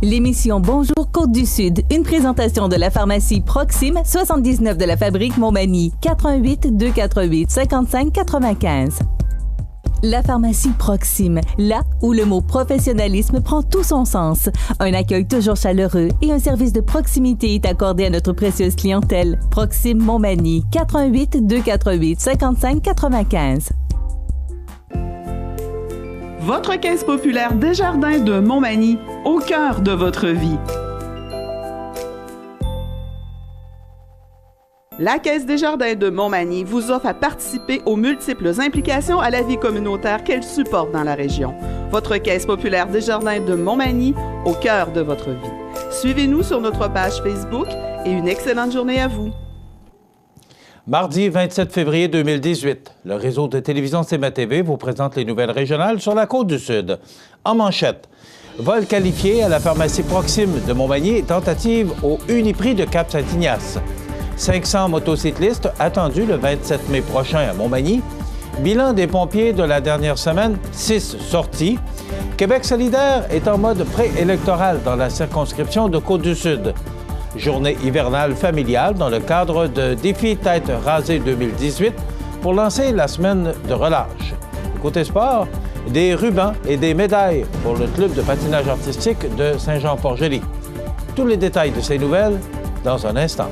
L'émission Bonjour Côte-du-Sud, une présentation de la pharmacie Proxime, 79 de la fabrique Montmagny, 88 248 55 95. La pharmacie Proxime, là où le mot professionnalisme prend tout son sens. Un accueil toujours chaleureux et un service de proximité est accordé à notre précieuse clientèle. Proxime Montmagny, 88 248 55 95. Votre caisse populaire Desjardins de Montmagny, au cœur de votre vie. La Caisse Desjardins de Montmagny vous offre à participer aux multiples implications à la vie communautaire qu'elle supporte dans la région. Votre Caisse populaire Desjardins de Montmagny, au cœur de votre vie. Suivez-nous sur notre page Facebook et une excellente journée à vous. Mardi 27 février 2018, le réseau de télévision CMA-TV vous présente les nouvelles régionales sur la Côte-du-Sud. En manchette, vol qualifié à la pharmacie Proxime de Montmagny, tentative au Uniprix de Cap-Saint-Ignace. 500 motocyclistes attendus le 27 mai prochain à Montmagny. Bilan des pompiers de la dernière semaine, 6 sorties. Québec solidaire est en mode préélectoral dans la circonscription de Côte-du-Sud. Journée hivernale familiale dans le cadre de Défi Tête rasée 2018 pour lancer la semaine de relâche. Côté sport, des rubans et des médailles pour le club de patinage artistique de Saint-Jean-Port-Joli. Tous les détails de ces nouvelles dans un instant.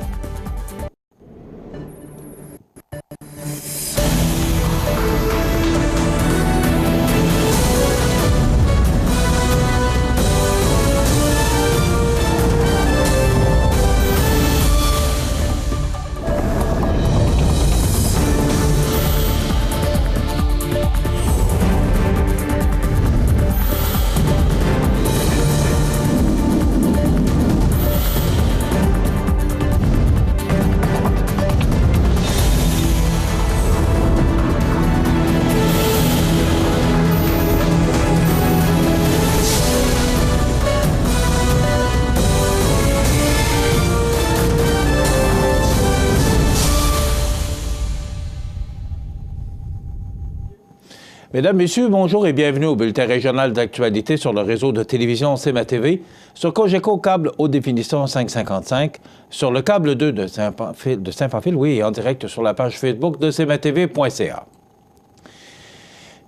Mesdames, Messieurs, bonjour et bienvenue au bulletin régional d'actualité sur le réseau de télévision CMA-TV, sur Cogeco câble haute définition 555, sur le câble 2 de Saint-Pamphile, oui, et en direct sur la page Facebook de cmatv.ca.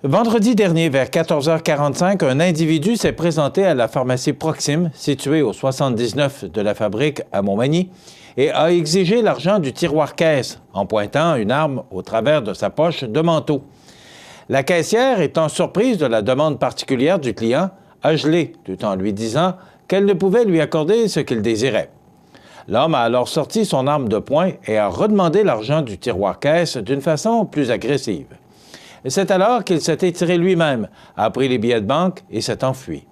Vendredi dernier, vers 14h45, un individu s'est présenté à la pharmacie Proxime, située au 79 de la fabrique à Montmagny, et a exigé l'argent du tiroir caisse en pointant une arme au travers de sa poche de manteau. La caissière, étant surprise de la demande particulière du client, a gelé, tout en lui disant qu'elle ne pouvait lui accorder ce qu'il désirait. L'homme a alors sorti son arme de poing et a redemandé l'argent du tiroir caisse d'une façon plus agressive. C'est alors qu'il s'est étiré lui-même, a pris les billets de banque et s'est enfui.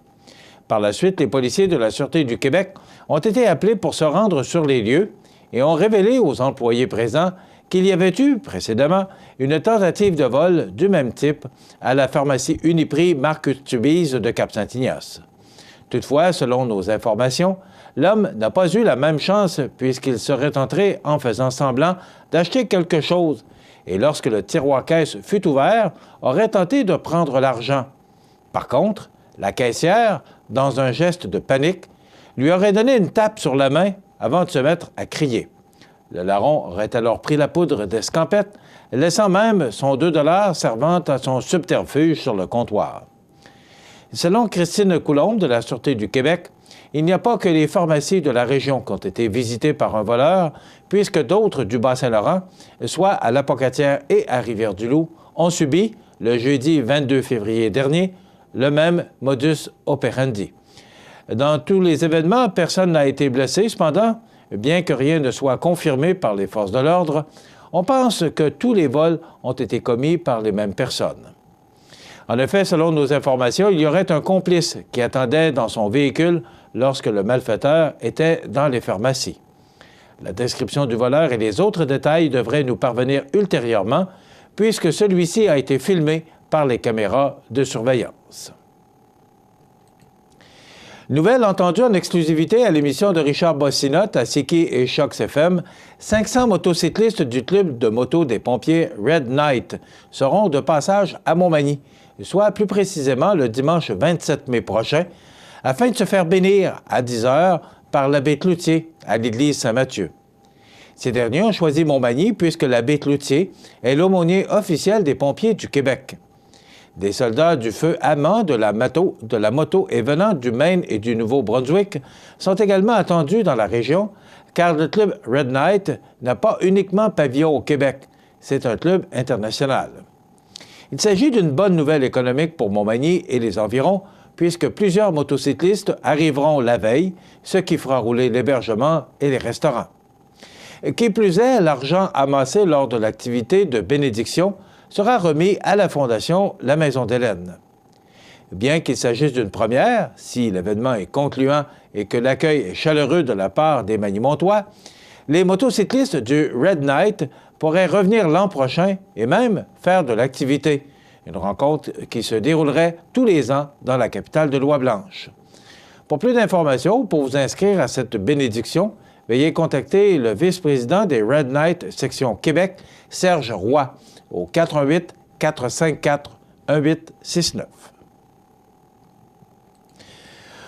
Par la suite, les policiers de la Sûreté du Québec ont été appelés pour se rendre sur les lieux et ont révélé aux employés présents qu'il y avait eu précédemment une tentative de vol du même type à la pharmacie Uniprix Marcus Tubise de Cap-Saint-Ignace. Toutefois, selon nos informations, l'homme n'a pas eu la même chance puisqu'il serait entré en faisant semblant d'acheter quelque chose et lorsque le tiroir-caisse fut ouvert, aurait tenté de prendre l'argent. Par contre, la caissière, dans un geste de panique, lui aurait donné une tape sur la main avant de se mettre à crier. Le larron aurait alors pris la poudre d'escampette, laissant même son 2 $ servant à son subterfuge sur le comptoir. Selon Christine Coulombe de la Sûreté du Québec, il n'y a pas que les pharmacies de la région qui ont été visitées par un voleur, puisque d'autres du Bas-Saint-Laurent, soit à l'Apocatière et à Rivière-du-Loup, ont subi, le jeudi 22 février dernier, le même modus operandi. Dans tous les événements, personne n'a été blessé. Cependant, bien que rien ne soit confirmé par les forces de l'ordre, on pense que tous les vols ont été commis par les mêmes personnes. En effet, selon nos informations, il y aurait un complice qui attendait dans son véhicule lorsque le malfaiteur était dans les pharmacies. La description du voleur et les autres détails devraient nous parvenir ultérieurement, puisque celui-ci a été filmé par les caméras de surveillance. Nouvelle entendue en exclusivité à l'émission de Richard Bossinotte à Siki et Choc FM, 500 motocyclistes du club de moto des pompiers Red Knight seront de passage à Montmagny, soit plus précisément le dimanche 27 mai prochain, afin de se faire bénir à 10 heures par l'abbé Cloutier à l'église Saint-Mathieu. Ces derniers ont choisi Montmagny puisque l'abbé Cloutier est l'aumônier officiel des pompiers du Québec. Des soldats du feu amants de la moto et venant du Maine et du Nouveau-Brunswick sont également attendus dans la région, car le club Red Knight n'a pas uniquement pavillon au Québec, c'est un club international. Il s'agit d'une bonne nouvelle économique pour Montmagny et les environs, puisque plusieurs motocyclistes arriveront la veille, ce qui fera rouler l'hébergement et les restaurants. Qui plus est, l'argent amassé lors de l'activité de bénédiction sera remis à la Fondation La Maison d'Hélène. Bien qu'il s'agisse d'une première, si l'événement est concluant et que l'accueil est chaleureux de la part des Magny-Montois, les motocyclistes du Red Knight pourraient revenir l'an prochain et même faire de l'activité, une rencontre qui se déroulerait tous les ans dans la capitale de Lois-Blanches. Pour plus d'informations ou pour vous inscrire à cette bénédiction, veuillez contacter le vice-président des Red Knight section Québec, Serge Roy, au 418 454 1869.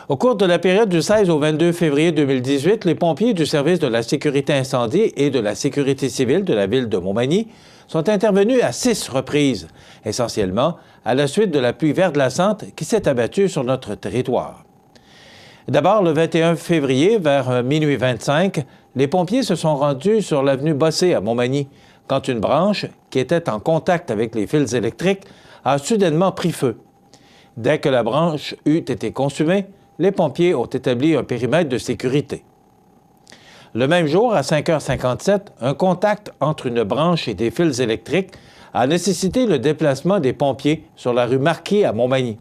Au cours de la période du 16 au 22 février 2018, les pompiers du service de la sécurité incendie et de la sécurité civile de la ville de Montmagny sont intervenus à 6 reprises, essentiellement à la suite de la pluie verglaçante qui s'est abattue sur notre territoire. D'abord, le 21 février, vers minuit 25, les pompiers se sont rendus sur l'avenue Bossé à Montmagny, quand une branche, qui était en contact avec les fils électriques, a soudainement pris feu. Dès que la branche eut été consumée, les pompiers ont établi un périmètre de sécurité. Le même jour, à 5h57, un contact entre une branche et des fils électriques a nécessité le déplacement des pompiers sur la rue Marquis à Montmagny.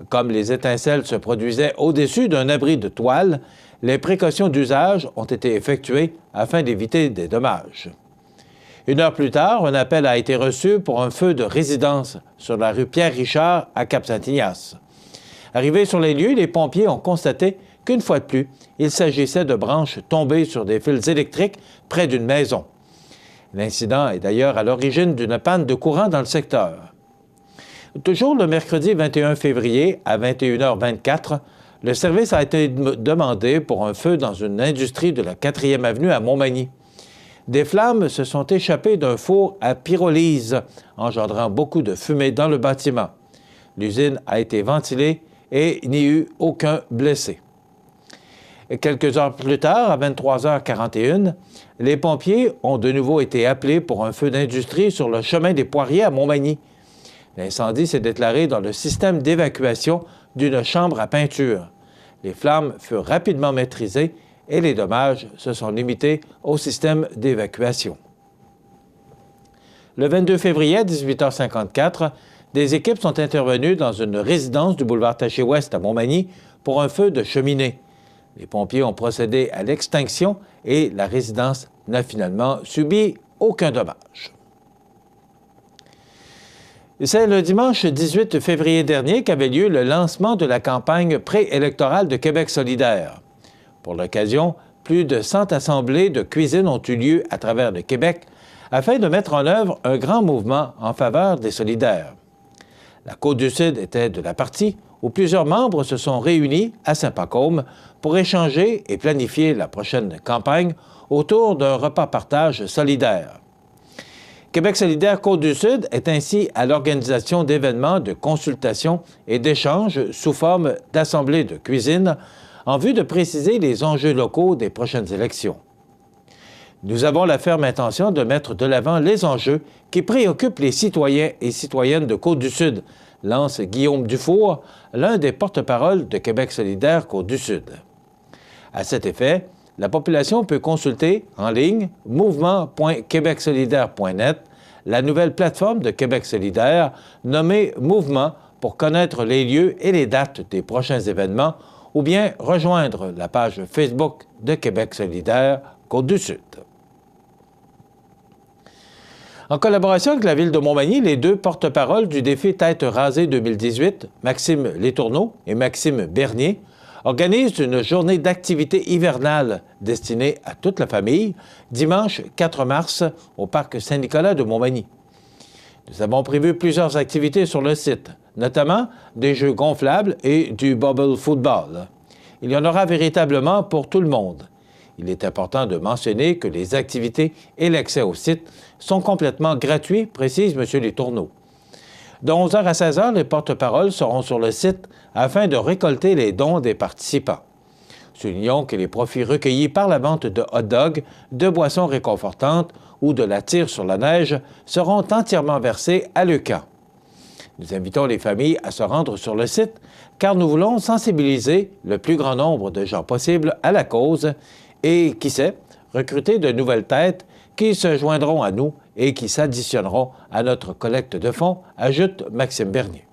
Comme les étincelles se produisaient au-dessus d'un abri de toile, les précautions d'usage ont été effectuées afin d'éviter des dommages. Une heure plus tard, un appel a été reçu pour un feu de résidence sur la rue Pierre-Richard à Cap-Saint-Ignace. Arrivés sur les lieux, les pompiers ont constaté qu'une fois de plus, il s'agissait de branches tombées sur des fils électriques près d'une maison. L'incident est d'ailleurs à l'origine d'une panne de courant dans le secteur. Toujours le mercredi 21 février à 21h24, le service a été demandé pour un feu dans une industrie de la 4e avenue à Montmagny. Des flammes se sont échappées d'un four à pyrolyse, engendrant beaucoup de fumée dans le bâtiment. L'usine a été ventilée et il n'y a eu aucun blessé. Et quelques heures plus tard, à 23h41, les pompiers ont de nouveau été appelés pour un feu d'industrie sur le chemin des Poiriers à Montmagny. L'incendie s'est déclaré dans le système d'évacuation d'une chambre à peinture. Les flammes furent rapidement maîtrisées et les dommages se sont limités au système d'évacuation. Le 22 février à 18h54, des équipes sont intervenues dans une résidence du boulevard Taché-Ouest à Montmagny pour un feu de cheminée. Les pompiers ont procédé à l'extinction et la résidence n'a finalement subi aucun dommage. C'est le dimanche 18 février dernier qu'avait lieu le lancement de la campagne préélectorale de Québec solidaire. Pour l'occasion, plus de 100 assemblées de cuisine ont eu lieu à travers le Québec afin de mettre en œuvre un grand mouvement en faveur des solidaires. La Côte-du-Sud était de la partie où plusieurs membres se sont réunis à Saint-Pacôme pour échanger et planifier la prochaine campagne autour d'un repas partage solidaire. Québec solidaire Côte-du-Sud est ainsi à l'organisation d'événements de consultation et d'échanges sous forme d'assemblées de cuisine en vue de préciser les enjeux locaux des prochaines élections. Nous avons la ferme intention de mettre de l'avant les enjeux qui préoccupent les citoyens et citoyennes de Côte-du-Sud, lance Guillaume Dufour, l'un des porte-parole de Québec solidaire Côte-du-Sud. À cet effet, la population peut consulter en ligne mouvement.quebecsolidaire.net, la nouvelle plateforme de Québec solidaire nommée Mouvement pour connaître les lieux et les dates des prochains événements ou bien rejoindre la page Facebook de Québec solidaire Côte-du-Sud. En collaboration avec la Ville de Montmagny, les deux porte-paroles du défi Tête rasée 2018, Maxime Letourneau et Maxime Bernier, organisent une journée d'activité hivernale destinée à toute la famille, dimanche 4 mars, au Parc Saint-Nicolas de Montmagny. Nous avons prévu plusieurs activités sur le site, notamment des jeux gonflables et du bubble football. Il y en aura véritablement pour tout le monde. Il est important de mentionner que les activités et l'accès au site sont complètement gratuits, précise M. Letourneau. De 11h à 16h, les porte-paroles seront sur le site afin de récolter les dons des participants. Soulignons que les profits recueillis par la vente de hot dogs, de boissons réconfortantes ou de la tire sur la neige seront entièrement versés à l'ECAN. Nous invitons les familles à se rendre sur le site car nous voulons sensibiliser le plus grand nombre de gens possible à la cause et, qui sait, recruter de nouvelles têtes qui se joindront à nous et qui s'additionneront à notre collecte de fonds, ajoute Maxime Bernier.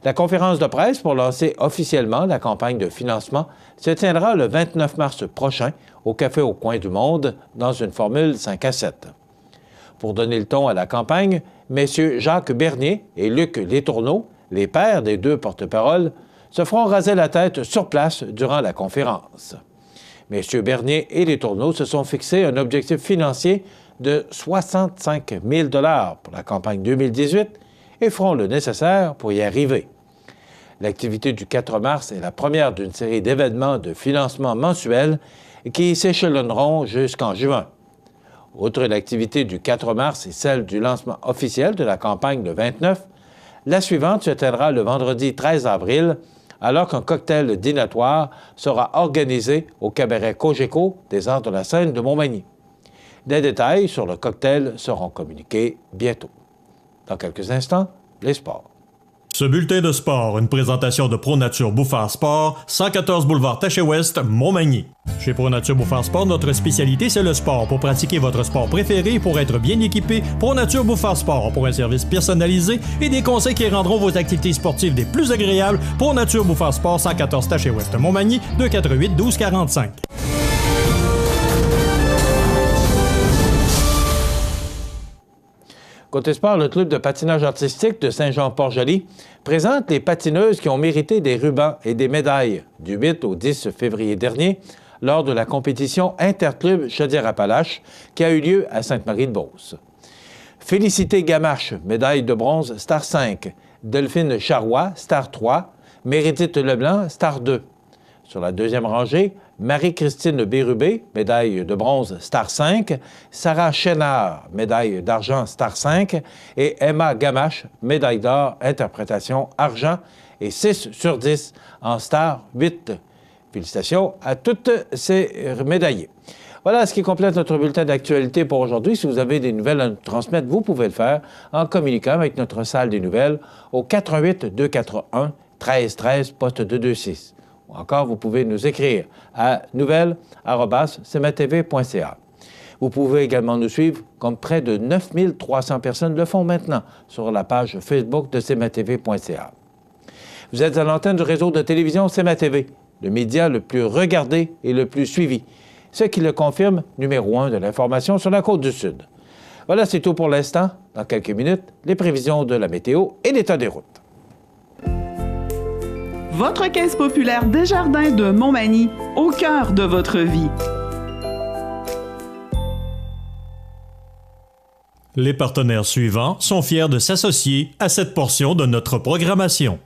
La conférence de presse pour lancer officiellement la campagne de financement se tiendra le 29 mars prochain au Café au Coin du Monde dans une formule 5 à 7. Pour donner le ton à la campagne, messieurs Jacques Bernier et Luc Letourneau, les pères des deux porte-paroles, se feront raser la tête sur place durant la conférence. Messieurs Bernier et Letourneau se sont fixés un objectif financier de 65 000 $ pour la campagne 2018 et feront le nécessaire pour y arriver. L'activité du 4 mars est la première d'une série d'événements de financement mensuels qui s'échelonneront jusqu'en juin. Outre l'activité du 4 mars et celle du lancement officiel de la campagne le 29, la suivante se tiendra le vendredi 13 avril, alors qu'un cocktail dînatoire sera organisé au cabaret Cogeco des Arts de la Seine de Montmagny. Des détails sur le cocktail seront communiqués bientôt. Dans quelques instants, les sports. Ce bulletin de sport, une présentation de ProNature Bouffard Sport, 114 boulevard Taché-Ouest, Montmagny. Chez ProNature Bouffard Sport, notre spécialité, c'est le sport. Pour pratiquer votre sport préféré et pour être bien équipé, ProNature Bouffard Sport. Pour un service personnalisé et des conseils qui rendront vos activités sportives des plus agréables, ProNature Bouffard Sport, 114 Taché-Ouest, Montmagny, 248-1245. Côté sport, le club de patinage artistique de Saint-Jean-Port-Joli présente les patineuses qui ont mérité des rubans et des médailles du 8 au 10 février dernier lors de la compétition interclub Chaudière-Appalaches qui a eu lieu à Sainte-Marie-de-Beauce. Félicité Gamache, médaille de bronze, Star 5. Delphine Charrois, Star 3. Mérédith Leblanc, Star 2. Sur la deuxième rangée, Marie-Christine Bérubé, médaille de bronze, Star 5, Sarah Chénard, médaille d'argent, Star 5, et Emma Gamache, médaille d'or, interprétation, argent, et 6 sur 10 en Star 8. Félicitations à toutes ces médaillées. Voilà ce qui complète notre bulletin d'actualité pour aujourd'hui. Si vous avez des nouvelles à nous transmettre, vous pouvez le faire en communiquant avec notre salle des nouvelles au 88-241 1313 poste 226. Ou encore, vous pouvez nous écrire à nouvelles@cmatv.ca. Vous pouvez également nous suivre, comme près de 9300 personnes le font maintenant, sur la page Facebook de cmatv.ca. Vous êtes à l'antenne du réseau de télévision CMA-TV, le média le plus regardé et le plus suivi, ce qui le confirme, numéro 1 de l'information sur la Côte-du-Sud. Voilà, c'est tout pour l'instant. Dans quelques minutes, les prévisions de la météo et l'état des routes. Votre caisse populaire Desjardins de Montmagny, au cœur de votre vie. Les partenaires suivants sont fiers de s'associer à cette portion de notre programmation.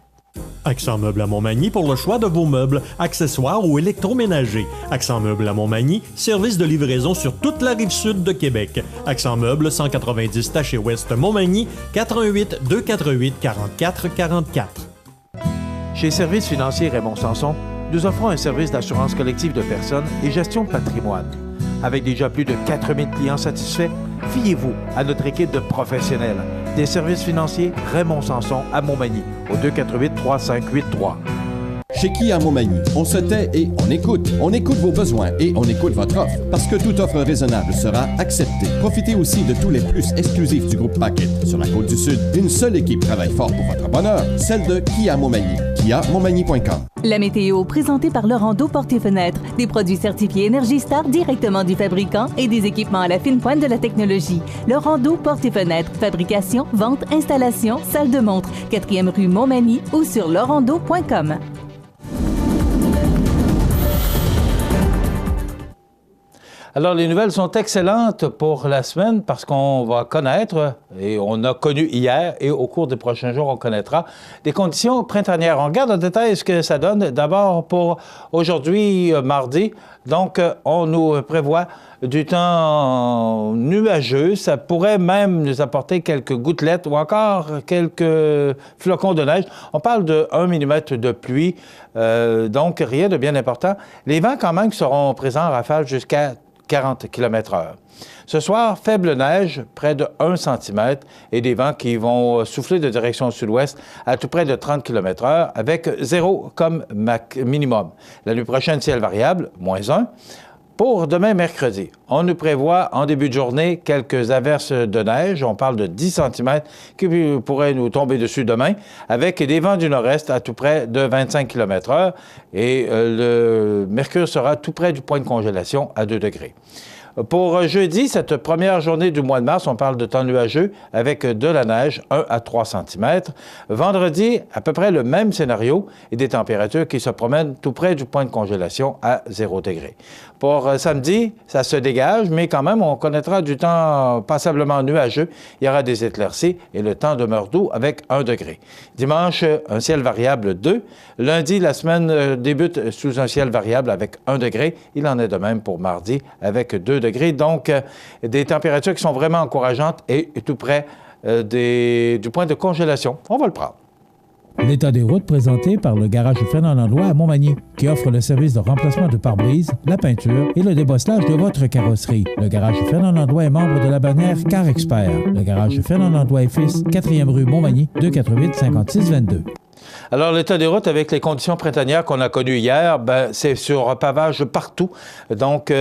Accent Meubles à Montmagny pour le choix de vos meubles, accessoires ou électroménagers. Accent Meubles à Montmagny, service de livraison sur toute la rive sud de Québec. Accent Meubles, 190 Taché-Ouest Montmagny, 88 248 44 44. Chez Services financiers Raymond Sanson, nous offrons un service d'assurance collective de personnes et gestion de patrimoine. Avec déjà plus de 4000 clients satisfaits, fiez-vous à notre équipe de professionnels. Des services financiers Raymond Sanson à Montmagny, au 248-3583. Chez Kia Montmagny, on se tait et on écoute. On écoute vos besoins et on écoute votre offre. Parce que toute offre raisonnable sera acceptée. Profitez aussi de tous les plus exclusifs du groupe Packet. Sur la Côte-du-Sud, une seule équipe travaille fort pour votre bonheur, celle de Kia Montmagny. KiaMontmagny.com. La météo présentée par Laurando Portes et Fenêtres. Des produits certifiés Énergie Star directement du fabricant et des équipements à la fine pointe de la technologie. Laurando Portes et Fenêtres. Fabrication, vente, installation, salle de montre. 4e rue Montmagny ou sur laurando.com. Alors, les nouvelles sont excellentes pour la semaine parce qu'on va connaître, et on a connu hier, et au cours des prochains jours, on connaîtra des conditions printanières. On regarde en détail ce que ça donne. D'abord, pour aujourd'hui, mardi, donc, on nous prévoit du temps nuageux. Ça pourrait même nous apporter quelques gouttelettes ou encore quelques flocons de neige. On parle de 1 mm de pluie, donc rien de bien important. Les vents, quand même, seront présents en rafale jusqu'à 40 km/h. Ce soir, faible neige, près de 1 cm, et des vents qui vont souffler de direction sud-ouest à tout près de 30 km/h, avec 0 comme minimum. La nuit prochaine, ciel variable, -1. Pour demain, mercredi, on nous prévoit en début de journée quelques averses de neige. On parle de 10 cm qui pourraient nous tomber dessus demain, avec des vents du nord-est à tout près de 25 km/h. Et le mercure sera tout près du point de congélation à 2 degrés. Pour jeudi, cette première journée du mois de mars, on parle de temps nuageux avec de la neige, 1 à 3 cm. Vendredi, à peu près le même scénario et des températures qui se promènent tout près du point de congélation à 0 degré. Pour samedi, ça se dégage, mais quand même, on connaîtra du temps passablement nuageux. Il y aura des éclaircies et le temps demeure doux avec 1 degré. Dimanche, un ciel variable 2. Lundi, la semaine débute sous un ciel variable avec 1 degré. Il en est de même pour mardi avec 2 degrés. Donc, des températures qui sont vraiment encourageantes et tout près du point de congélation. On va le prendre. L'état des routes présenté par le garage Fernand Landlois à Montmagny, qui offre le service de remplacement de pare-brise, la peinture et le débosselage de votre carrosserie. Le garage Fernand Landlois est membre de la bannière Car Expert. Le garage Fernand Landlois et Fils, 4e rue Montmagny, 248-5622. Alors, l'état des routes avec les conditions printanières qu'on a connues hier, c'est sur pavage partout. Donc,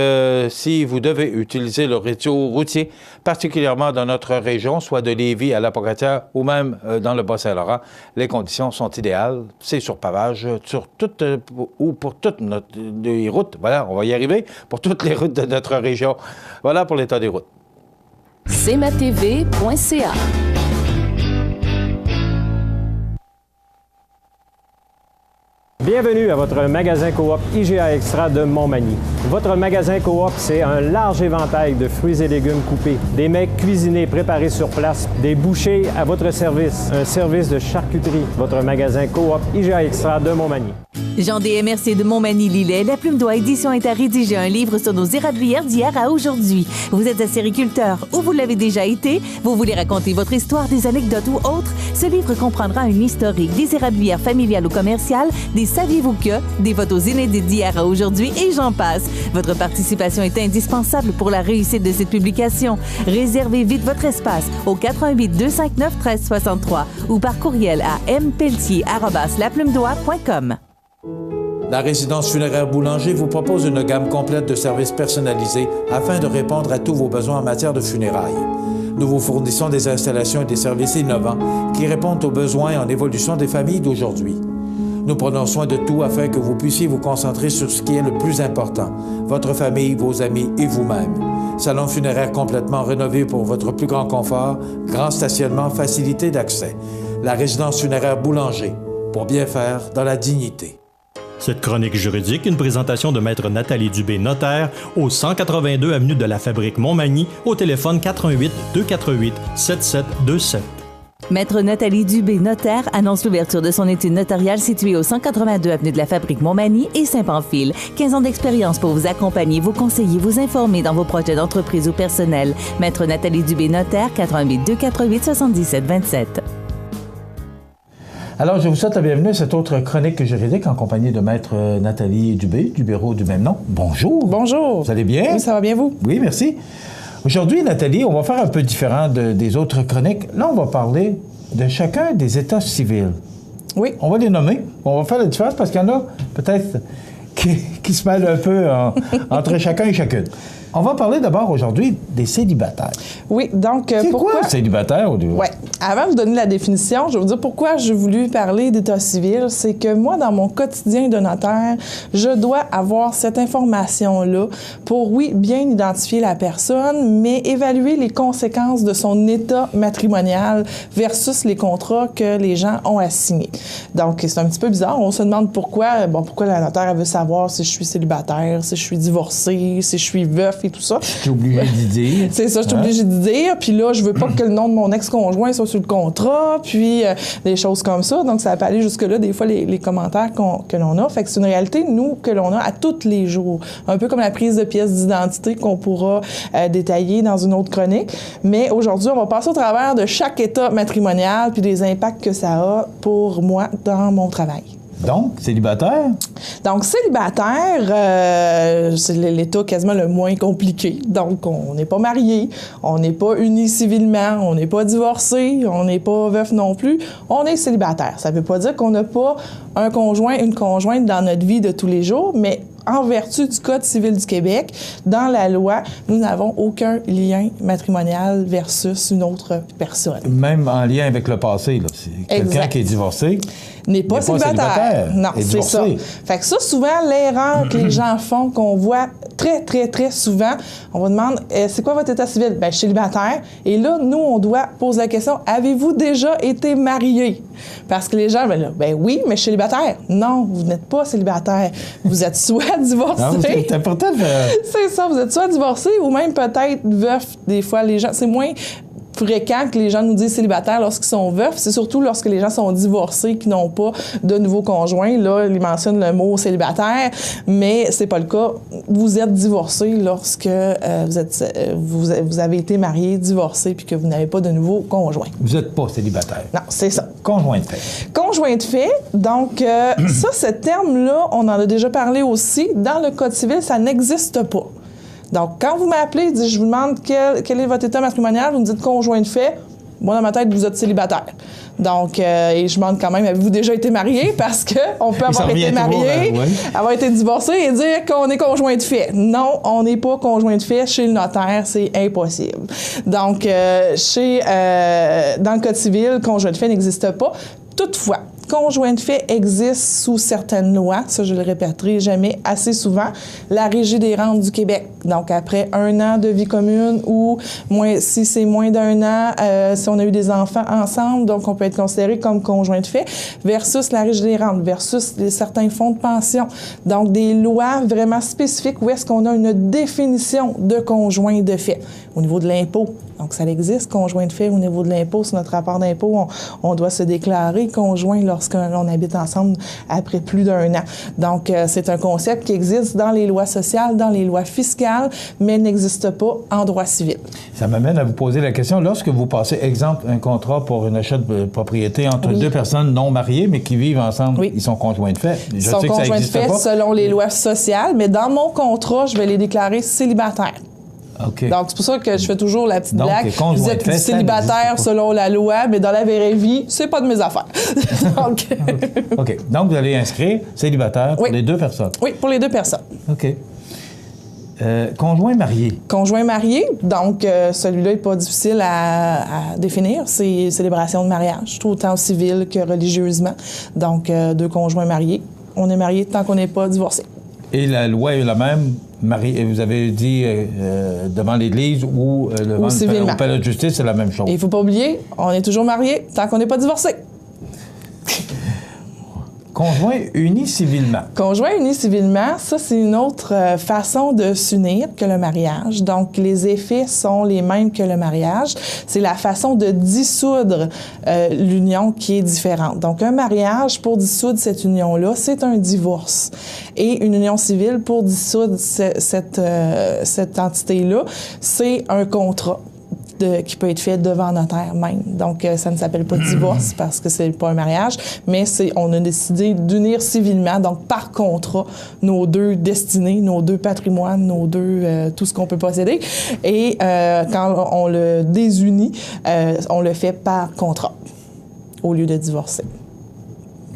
si vous devez utiliser le réseau routier, particulièrement dans notre région, soit de Lévis à la Pocatière ou même dans le Bas-Saint-Laurent, les conditions sont idéales. C'est sur pavage, sur toutes ou pour toutes les routes. Voilà, on va y arriver, pour toutes les routes de notre région. Voilà pour l'état des routes. cmatv.ca. Bienvenue à votre magasin Coop IGA Extra de Montmagny. Votre magasin Coop, c'est un large éventail de fruits et légumes coupés, des mets cuisinés préparés sur place, des bouchées à votre service, un service de charcuterie. Votre magasin Coop IGA Extra de Montmagny. Jean DMRC de Montmagny-Lillet, La Plume d'Oie Édition est à rédiger un livre sur nos érablières d'hier à aujourd'hui. Vous êtes acériculteur ou vous l'avez déjà été, vous voulez raconter votre histoire, des anecdotes ou autres, ce livre comprendra un historique des érablières familiales ou commerciales, des saviez-vous que, des photos inédites d'hier à aujourd'hui et j'en passe. Votre participation est indispensable pour la réussite de cette publication. Réservez vite votre espace au 88 259 1363 ou par courriel à mpelletier@laplumedoie.com. La résidence funéraire Boulanger vous propose une gamme complète de services personnalisés afin de répondre à tous vos besoins en matière de funérailles. Nous vous fournissons des installations et des services innovants qui répondent aux besoins en évolution des familles d'aujourd'hui. Nous prenons soin de tout afin que vous puissiez vous concentrer sur ce qui est le plus important, votre famille, vos amis et vous-même. Salon funéraire complètement rénové pour votre plus grand confort, grand stationnement, facilité d'accès. La résidence funéraire Boulanger, pour bien faire dans la dignité. Cette chronique juridique, une présentation de Maître Nathalie Dubé, notaire, au 182 avenue de la Fabrique Montmagny, au téléphone 418 248 7727. Maître Nathalie Dubé, notaire, annonce l'ouverture de son étude notariale située au 182 avenue de la Fabrique Montmagny et Saint-Pamphile. 15 ans d'expérience pour vous accompagner, vous conseiller, vous informer dans vos projets d'entreprise ou personnel. Maître Nathalie Dubé, notaire, 418 248 7727. Alors, je vous souhaite la bienvenue à cette autre chronique juridique en compagnie de Maître Nathalie Dubé, du bureau du même nom. Bonjour. Bonjour. Vous allez bien? Oui, ça va bien, vous? Oui, merci. Aujourd'hui, Nathalie, on va faire un peu différent des autres chroniques. Là, on va parler de chacun des états civils. Oui. On va les nommer. On va faire la différence parce qu'il y en a peut-être qui se mêlent un peu entre chacun et chacune. On va parler d'abord aujourd'hui des célibataires. Oui, donc c'est pourquoi... quoi un célibataire au début? Oui. Avant de vous donner la définition, je vais vous dire pourquoi j'ai voulu parler d'état civil. C'est que moi, dans mon quotidien de notaire, je dois avoir cette information-là pour, oui, bien identifier la personne, mais évaluer les conséquences de son état matrimonial versus les contrats que les gens ont à signer. Donc, c'est un petit peu bizarre. On se demande pourquoi la notaire veut savoir savoir si je suis célibataire, si je suis divorcée, si je suis veuf et tout ça. Je suis obligé d'y dire. C'est ça, je suis obligée d'y dire. Puis là, je veux pas que le nom de mon ex-conjoint soit sur le contrat, puis des choses comme ça. Donc, ça peut aller jusque-là, des fois, les commentaires que l'on a. Fait que c'est une réalité, nous, que l'on a à tous les jours. Un peu comme la prise de pièces d'identité qu'on pourra détailler dans une autre chronique. Mais aujourd'hui, on va passer au travers de chaque état matrimonial puis des impacts que ça a pour moi dans mon travail. Donc, célibataire? Donc, célibataire, c'est l'état quasiment le moins compliqué. Donc, on n'est pas marié, on n'est pas unis civilement, on n'est pas divorcé, on n'est pas veuf non plus. On est célibataire. Ça ne veut pas dire qu'on n'a pas un conjoint, une conjointe dans notre vie de tous les jours, mais en vertu du Code civil du Québec, dans la loi, nous n'avons aucun lien matrimonial versus une autre personne. Même en lien avec le passé, là. C'est quelqu'un qui est divorcé n'est pas célibataire. Non, c'est ça. Fait que ça, souvent, l'erreur que les gens font, qu'on voit très, très, très souvent, on va demander, c'est quoi votre état civil? Bien, je suis célibataire. Et là, nous, on doit poser la question, avez-vous déjà été marié? Parce que les gens, ben oui, mais je suis célibataire. Non, vous n'êtes pas célibataire. Vous êtes soit divorcé. Non, c'est important de... C'est ça, vous êtes soit divorcé ou même peut-être veuf. Des fois, les gens, c'est moins fréquent que les gens nous disent célibataires lorsqu'ils sont veufs. C'est surtout lorsque les gens sont divorcés, qui n'ont pas de nouveau conjoint. Là, ils mentionnent le mot célibataire, mais c'est pas le cas. Vous êtes divorcé lorsque vous avez été marié, divorcé, puis que vous n'avez pas de nouveau conjoint. Vous n'êtes pas célibataire. Non, c'est ça. Conjoint de fait. Conjoint de fait. Donc, ça, ce terme-là, on en a déjà parlé aussi. Dans le Code civil, ça n'existe pas. Donc, quand vous m'appelez, je vous demande quel est votre état matrimonial, vous me dites conjoint de fait, moi, dans ma tête, vous êtes célibataire. Donc, et je demande quand même, avez-vous déjà été marié? Parce qu'on peut avoir été marié, avoir été divorcé et dire qu'on est conjoint de fait. Non, on n'est pas conjoint de fait. Chez le notaire, c'est impossible. Donc, dans le Code civil, conjoint de fait n'existe pas. Toutefois, conjoint de fait existe sous certaines lois, ça je le répéterai jamais assez souvent, la Régie des rentes du Québec. Donc après 1 an de vie commune ou si c'est moins d'1 an, si on a eu des enfants ensemble, donc on peut être considéré comme conjoint de fait, versus la Régie des rentes, versus certains fonds de pension. Donc des lois vraiment spécifiques où est-ce qu'on a une définition de conjoint de fait au niveau de l'impôt. Donc, ça existe, conjoint de fait, au niveau de l'impôt. Sur notre rapport d'impôt, on doit se déclarer conjoint lorsqu'on habite ensemble après plus d'1 an. Donc, c'est un concept qui existe dans les lois sociales, dans les lois fiscales, mais n'existe pas en droit civil. Ça m'amène à vous poser la question, lorsque vous passez, exemple, un contrat pour un achat de propriété entre deux personnes non mariées, mais qui vivent ensemble, ils sont conjoints de fait. Ils sont conjoints de fait selon les lois sociales, mais dans mon contrat, je vais les déclarer célibataires. Okay. Donc, c'est pour ça que je fais toujours la petite blague. Vous êtes célibataire selon la loi, mais dans la vraie vie, c'est pas de mes affaires. Donc, OK. Donc, vous allez inscrire célibataire pour les deux personnes. Oui, pour les deux personnes. OK. Conjoint marié. Conjoint marié, donc celui-là n'est pas difficile à définir. C'est célébration de mariage, tout autant civil que religieusement. Donc, 2 conjoints mariés. On est mariés tant qu'on n'est pas divorcé. Et la loi est la même, vous avez dit devant l'Église ou devant le palais de justice, c'est la même chose. Et il ne faut pas oublier, on est toujours mariés tant qu'on n'est pas divorcé. Conjoint uni civilement. Conjoint uni civilement, ça, c'est une autre façon de s'unir que le mariage. Donc, les effets sont les mêmes que le mariage. C'est la façon de dissoudre l'union qui est différente. Donc, un mariage, pour dissoudre cette union-là, c'est un divorce. Et une union civile, pour dissoudre cette entité-là, c'est un contrat. Qui peut être fait devant notaire même. Donc, ça ne s'appelle pas divorce parce que c'est pas un mariage, mais on a décidé d'unir civilement, donc par contrat, nos 2 destinées, nos 2 patrimoines, nos 2, tout ce qu'on peut posséder. Et quand on le désunit, on le fait par contrat au lieu de divorcer.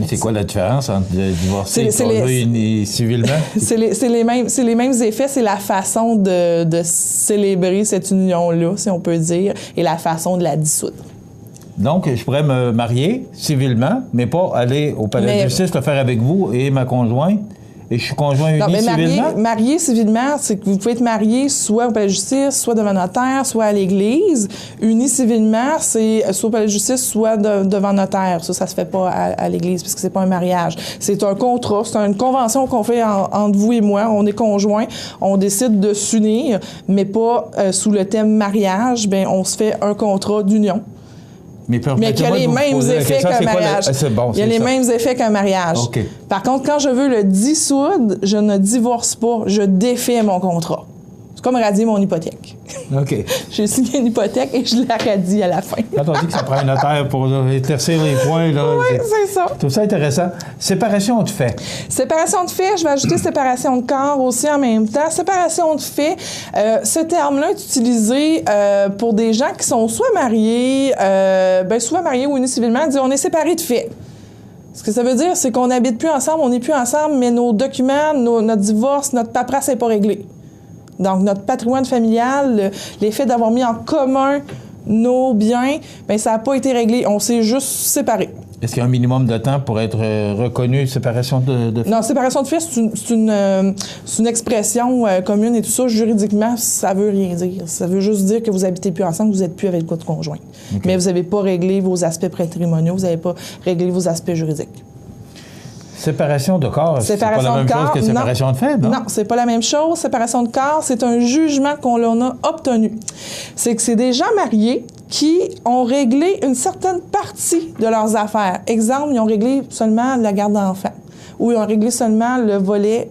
Mais c'est quoi la différence entre divorcer et civilement? C'est les mêmes effets, c'est la façon de célébrer cette union-là, si on peut dire, et la façon de la dissoudre. Donc, je pourrais me marier civilement, mais pas aller au palais de justice le faire avec vous et ma conjointe Et je suis conjoint uni civilement? Marié civilement, c'est que vous pouvez être marié soit au palais de justice, soit devant notaire, soit à l'église. Uni civilement, c'est soit au palais de justice, soit devant notaire. Ça se fait pas à l'église puisque c'est pas un mariage. C'est un contrat, c'est une convention qu'on fait entre vous et moi. On est conjoints, on décide de s'unir, mais pas sous le thème mariage. Bien, on se fait un contrat d'union. Mais qui a les mêmes effets qu'un mariage. Il y a les mêmes effets qu'un mariage. Okay. Par contre, quand je veux le dissoudre, je ne divorce pas, je défais mon contrat. C'est comme radier mon hypothèque. OK. J'ai signé une hypothèque et je la radie à la fin. Quand on dit que ça prend un notaire pour éclaircir les points, là. Oui, c'est ça. Tout ça intéressant. Séparation de fait. Séparation de fait, je vais ajouter séparation de corps aussi en même temps. Séparation de fait, ce terme-là est utilisé pour des gens qui sont soit mariés, soit mariés ou unis civilement, on dit on est séparés de fait. Ce que ça veut dire, c'est qu'on n'habite plus ensemble, on n'est plus ensemble, mais nos documents, notre divorce, notre paperasse n'est pas réglée. Donc, notre patrimoine familial, l'effet d'avoir mis en commun nos biens, bien, ça n'a pas été réglé. On s'est juste séparés. Est-ce qu'il y a un minimum de temps pour être reconnu séparation de fait? Non, séparation de fait, c'est une expression commune et tout ça. Juridiquement, ça veut rien dire. Ça veut juste dire que vous n'habitez plus ensemble, que vous n'êtes plus avec votre conjoint. Okay. Mais vous n'avez pas réglé vos aspects patrimoniaux, vous n'avez pas réglé vos aspects juridiques. Séparation de corps, c'est pas la même chose que séparation de fait, non? Non, c'est pas la même chose. Séparation de corps, c'est un jugement qu'on en a obtenu. C'est que c'est des gens mariés qui ont réglé une certaine partie de leurs affaires. Exemple, ils ont réglé seulement la garde d'enfants ou ils ont réglé seulement le volet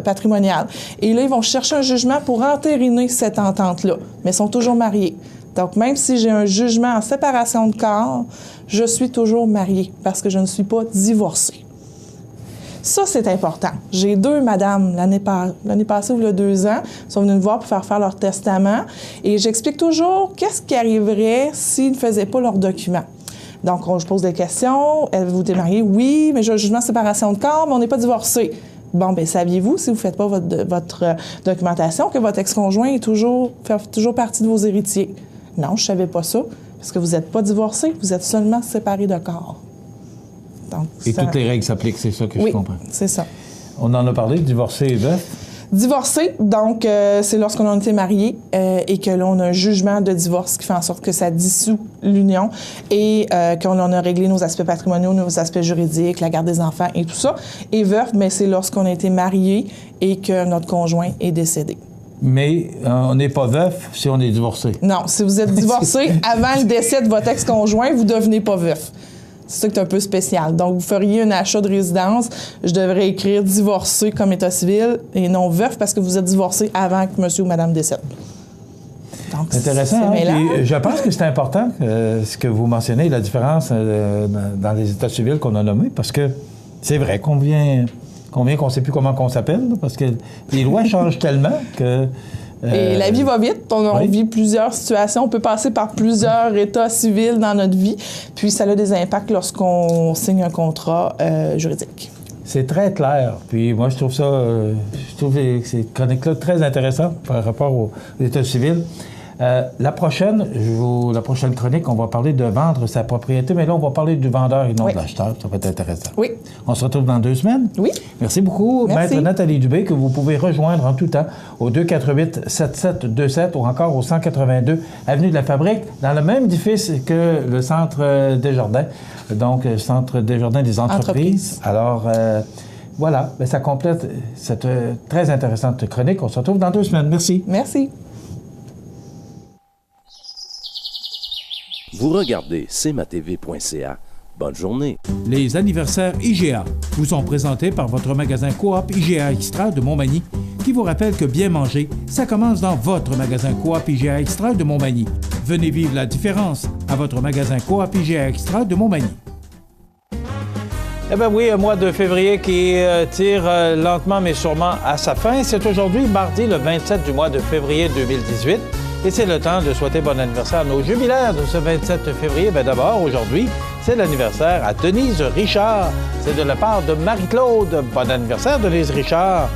patrimonial. Et là, ils vont chercher un jugement pour entériner cette entente-là, mais ils sont toujours mariés. Donc, même si j'ai un jugement en séparation de corps, je suis toujours mariée parce que je ne suis pas divorcée. Ça, c'est important. J'ai 2 madames l'année passée ou il y a 2 ans, ils sont venues me voir pour faire leur testament et j'explique toujours qu'est-ce qui arriverait s'ils ne faisaient pas leurs documents. Donc, je pose des questions. Vous êtes mariés? Oui, mais j'ai un jugement de séparation de corps, mais on n'est pas divorcés. Bon, bien, saviez-vous, si vous ne faites pas votre documentation, que votre ex-conjoint fait toujours partie de vos héritiers? Non, je ne savais pas ça, parce que vous n'êtes pas divorcés, vous êtes seulement séparés de corps. Donc, toutes les règles s'appliquent, c'est ça que je comprends. Oui, c'est ça. On en a parlé, divorcé et veuf. Divorcé, donc, c'est lorsqu'on a été marié et que là, on a un jugement de divorce qui fait en sorte que ça dissout l'union et qu'on en a réglé nos aspects patrimoniaux, nos aspects juridiques, la garde des enfants et tout ça. Et veuf, mais c'est lorsqu'on a été marié et que notre conjoint est décédé. Mais on n'est pas veuf si on est divorcé. Non, si vous êtes divorcé avant le décès de votre ex-conjoint, vous ne devenez pas veuf. C'est ça qui est un peu spécial. Donc, vous feriez un achat de résidence, je devrais écrire divorcé comme état civil et non veuf parce que vous êtes divorcé avant que monsieur ou madame décède. Donc, intéressant. Puis, je pense que c'est important ce que vous mentionnez, la différence dans les états civils qu'on a nommés, parce que c'est vrai qu'on ne sait plus comment on s'appelle, parce que les lois changent tellement que... Et la vie va vite. On vit plusieurs situations. On peut passer par plusieurs états civils dans notre vie. Puis, ça a des impacts lorsqu'on signe un contrat juridique. C'est très clair. Puis, moi, je trouve ces chroniques-là très intéressantes par rapport aux états civils. La prochaine chronique, on va parler de vendre sa propriété, mais là, on va parler du vendeur et non de l'acheteur. Ça va être intéressant. Oui. On se retrouve dans 2 semaines. Oui. Merci beaucoup, Maître Nathalie Dubé, que vous pouvez rejoindre en tout temps au 248-7727 ou encore au 182 Avenue de la Fabrique, dans le même édifice que le Centre Desjardins, donc le Centre Desjardins des entreprises. Alors, voilà, ça complète cette très intéressante chronique. On se retrouve dans 2 semaines. Merci. Merci. Vous regardez cmatv.ca. Bonne journée. Les anniversaires IGA vous sont présentés par votre magasin Coop IGA Extra de Montmagny, qui vous rappelle que bien manger, ça commence dans votre magasin Coop IGA Extra de Montmagny. Venez vivre la différence à votre magasin Coop IGA Extra de Montmagny. Eh bien oui, un mois de février qui tire lentement mais sûrement à sa fin. C'est aujourd'hui, mardi, le 27 du mois de février 2018. Et c'est le temps de souhaiter bon anniversaire à nos jubilaires de ce 27 février. Bien d'abord, aujourd'hui, c'est l'anniversaire à Denise Richard. C'est de la part de Marie-Claude. Bon anniversaire, Denise Richard.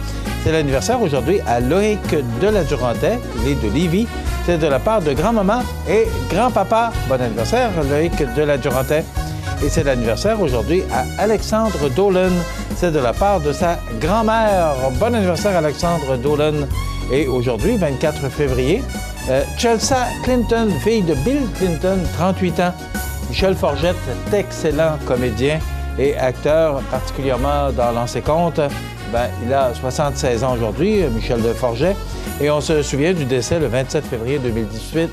C'est l'anniversaire aujourd'hui à Loïc de la Durantais, il est de Lévis. C'est de la part de grand-maman et grand-papa. Bon anniversaire, Loïc de la Durantais. Et c'est l'anniversaire aujourd'hui à Alexandre Dolan. C'est de la part de sa grand-mère. Bon anniversaire Alexandre Dolan. Et aujourd'hui, 24 février, Chelsea Clinton, fille de Bill Clinton, 38 ans. Michel Forget, excellent comédien et acteur, particulièrement dans Lancez compte. Il a 76 ans aujourd'hui, Michel de Forget. Et on se souvient du décès le 27 février 2017,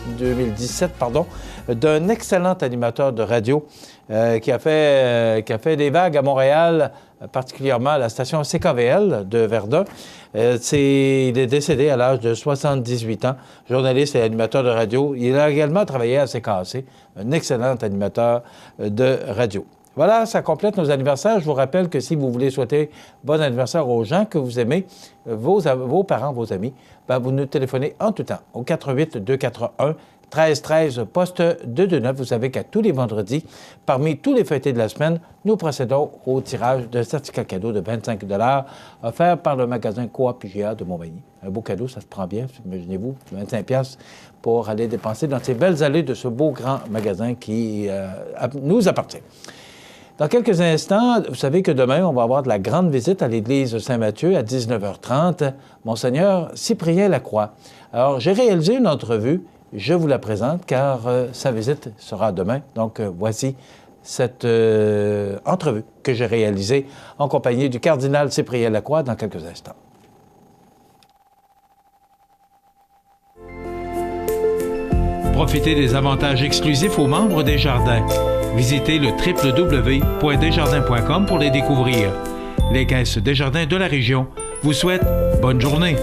d'un excellent animateur de radio qui a fait des vagues à Montréal, particulièrement à la station CKVL de Verdun. Il est décédé à l'âge de 78 ans, journaliste et animateur de radio. Il a également travaillé à CKAC, un excellent animateur de radio. Voilà, ça complète nos anniversaires. Je vous rappelle que si vous voulez souhaiter bon anniversaire aux gens que vous aimez, vos parents, vos amis, vous nous téléphonez en tout temps au 88 241 1313 poste 229. Vous savez qu'à tous les vendredis, parmi tous les fêtés de la semaine, nous procédons au tirage de certificats cadeaux de 25 $ offerts par le magasin Coop IGA de Montmagny. Un beau cadeau, ça se prend bien, imaginez-vous, 25 $ pour aller dépenser dans ces belles allées de ce beau grand magasin qui nous appartient. Dans quelques instants, vous savez que demain, on va avoir de la grande visite à l'église Saint-Matthieu à 19h30, Monseigneur Cyprien Lacroix. Alors, j'ai réalisé une entrevue, je vous la présente car sa visite sera demain. Donc, voici cette entrevue que j'ai réalisée en compagnie du cardinal Cyprien Lacroix dans quelques instants. Profitez des avantages exclusifs aux membres des Jardins. Visitez le www.desjardins.com pour les découvrir. Les caisses Desjardins de la région vous souhaitent bonne journée.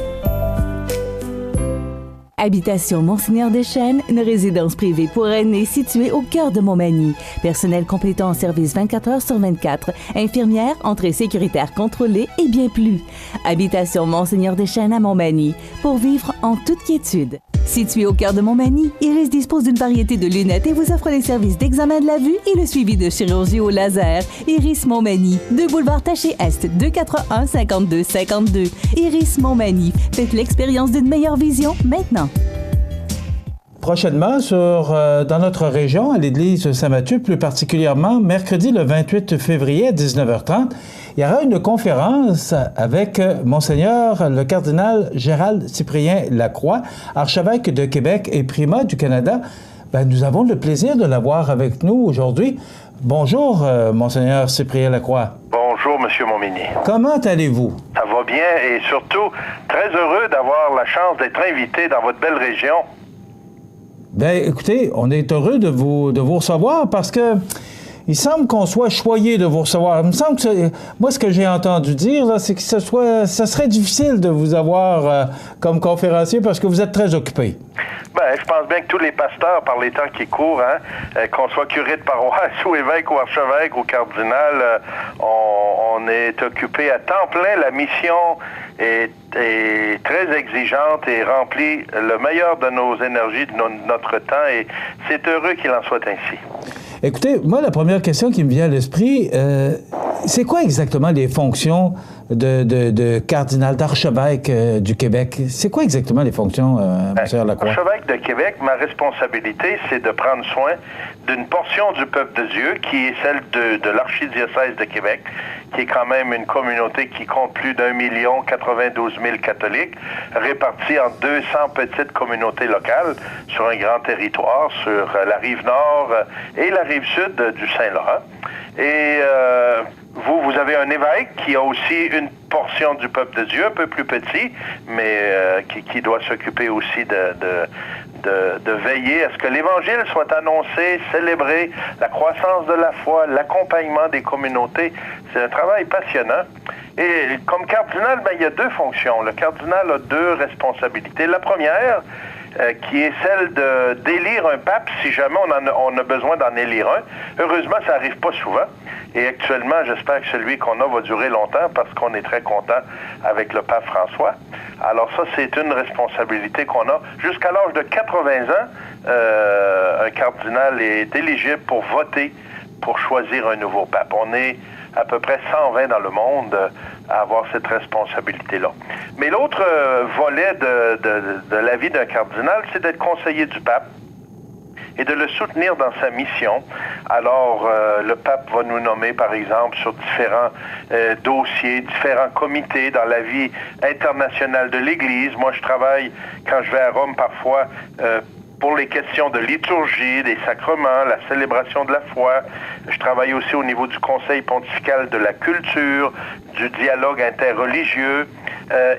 Habitation Monseigneur Deschênes, une résidence privée pour aînés située au cœur de Montmagny. Personnel complétant en service 24 heures sur 24. Infirmière, entrée sécuritaire contrôlée et bien plus. Habitation Monseigneur Deschênes à Montmagny, pour vivre en toute quiétude. Situé au cœur de Montmagny, Iris dispose d'une variété de lunettes et vous offre les services d'examen de la vue et le suivi de chirurgie au laser. Iris Montmagny, 2 boulevard Taché-Est, 241-5252. Iris Montmagny, faites l'expérience d'une meilleure vision maintenant. Prochainement, dans notre région, à l'église Saint-Matthieu, plus particulièrement, mercredi le 28 février à 19h30, il y aura une conférence avec Monseigneur le cardinal Gérald Cyprien Lacroix, archevêque de Québec et primat du Canada. Nous avons le plaisir de l'avoir avec nous aujourd'hui. Bonjour, Monseigneur Cyprien Lacroix. Bonjour, M. Montmagny. Comment allez-vous? Ça va bien et surtout très heureux d'avoir la chance d'être invité dans votre belle région. Écoutez, on est heureux de vous recevoir parce que il semble qu'on soit choyé de vous recevoir. Il me semble que moi, ce que j'ai entendu dire, là, c'est que ça serait difficile de vous avoir comme conférencier parce que vous êtes très occupé. Je pense bien que tous les pasteurs, par les temps qui courent, qu'on soit curé de paroisse ou évêque ou archevêque ou cardinal, on est occupé à temps plein. La mission est très exigeante et remplit le meilleur de nos énergies, de notre temps, et c'est heureux qu'il en soit ainsi. Écoutez, moi, la première question qui me vient à l'esprit, c'est quoi exactement les fonctions de cardinal, d'archevêque du Québec? C'est quoi exactement les fonctions, M. Lacroix? Archevêque de Québec, ma responsabilité, c'est de prendre soin d'une portion du peuple de Dieu, qui est celle de l'archidiocèse de Québec, qui est quand même une communauté qui compte plus d'1 92 000 catholiques, répartis en 200 petites communautés locales sur un grand territoire, sur la rive nord et la rive sud du Saint-Laurent. Et vous avez un évêque qui a aussi une portion du peuple de Dieu, un peu plus petit, mais qui doit s'occuper aussi de veiller à ce que l'Évangile soit annoncé, célébré, la croissance de la foi, l'accompagnement des communautés. C'est un travail passionnant. Et comme cardinal, il y a 2 fonctions. Le cardinal a 2 responsabilités. La première, qui est celle d'élire un pape si jamais on a besoin d'en élire un. Heureusement, ça n'arrive pas souvent. Et actuellement, j'espère que celui qu'on a va durer longtemps parce qu'on est très content avec le pape François. Alors ça, c'est une responsabilité qu'on a. Jusqu'à l'âge de 80 ans, un cardinal est éligible pour voter pour choisir un nouveau pape. On est à peu près 120 dans le monde à avoir cette responsabilité-là. Mais l'autre volet de la vie d'un cardinal, c'est d'être conseiller du pape et de le soutenir dans sa mission. Alors, le pape va nous nommer, par exemple, sur différents dossiers, différents comités dans la vie internationale de l'Église. Moi, je travaille, quand je vais à Rome, parfois, pour les questions de liturgie, des sacrements, la célébration de la foi. Je travaille aussi au niveau du Conseil pontifical de la culture, du dialogue interreligieux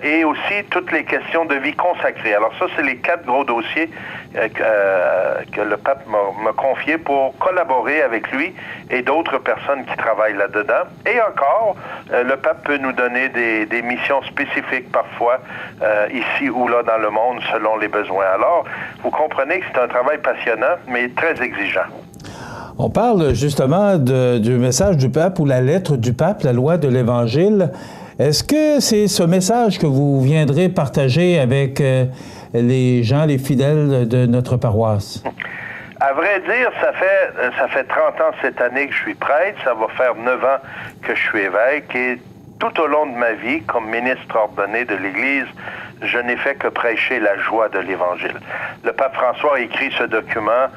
et aussi toutes les questions de vie consacrée. Alors ça, c'est les 4 gros dossiers que le pape m'a confiés pour collaborer avec lui et d'autres personnes qui travaillent là-dedans. Et encore, le pape peut nous donner des missions spécifiques parfois, ici ou là dans le monde, selon les besoins. Alors, vous comprenez que c'est un travail passionnant, mais très exigeant. On parle justement du message du pape ou la lettre du pape, la loi de l'Évangile. Est-ce que c'est ce message que vous viendrez partager avec les gens, les fidèles de notre paroisse? À vrai dire, ça fait 30 ans cette année que je suis prêtre. Ça va faire 9 ans que je suis évêque. Et tout au long de ma vie, comme ministre ordonné de l'Église, je n'ai fait que prêcher la joie de l'Évangile. Le pape François a écrit ce document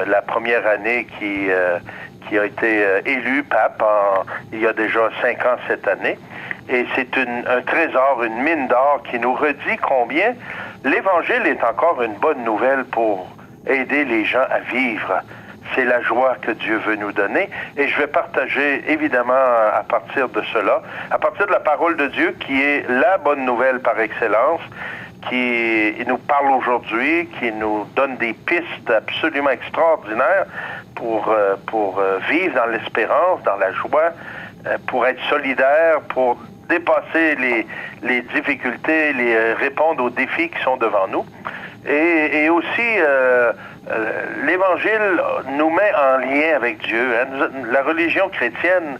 la première année qui a été élu pape il y a déjà 5 ans cette année. Et c'est un trésor, une mine d'or qui nous redit combien l'Évangile est encore une bonne nouvelle pour aider les gens à vivre. C'est la joie que Dieu veut nous donner. Et je vais partager, évidemment, à partir de cela, à partir de la parole de Dieu, qui est la bonne nouvelle par excellence, qui nous parle aujourd'hui, qui nous donne des pistes absolument extraordinaires pour vivre dans l'espérance, dans la joie, pour être solidaire, pour dépasser les difficultés, répondre aux défis qui sont devant nous. Et aussi, l'Évangile nous met en lien avec Dieu. La religion chrétienne,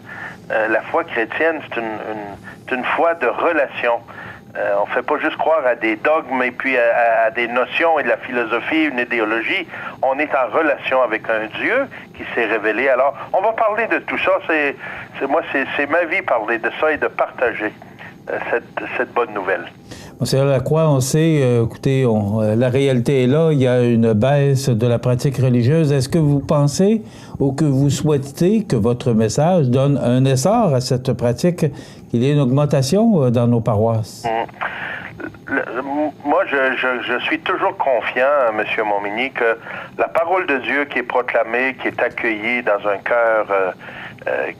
la foi chrétienne, c'est une foi de relation. On ne fait pas juste croire à des dogmes et puis à des notions et de la philosophie, une idéologie. On est en relation avec un Dieu qui s'est révélé. Alors, on va parler de tout ça. C'est ma vie, parler de ça et de partager cette bonne nouvelle. Monseigneur Lacroix, on sait, écoutez, la réalité est là, il y a une baisse de la pratique religieuse. Est-ce que vous pensez ou que vous souhaitez que votre message donne un essor à cette pratique, qu'il y ait une augmentation dans nos paroisses? Moi, je suis toujours confiant, M. Montmigny, que la parole de Dieu qui est proclamée, qui est accueillie dans un cœur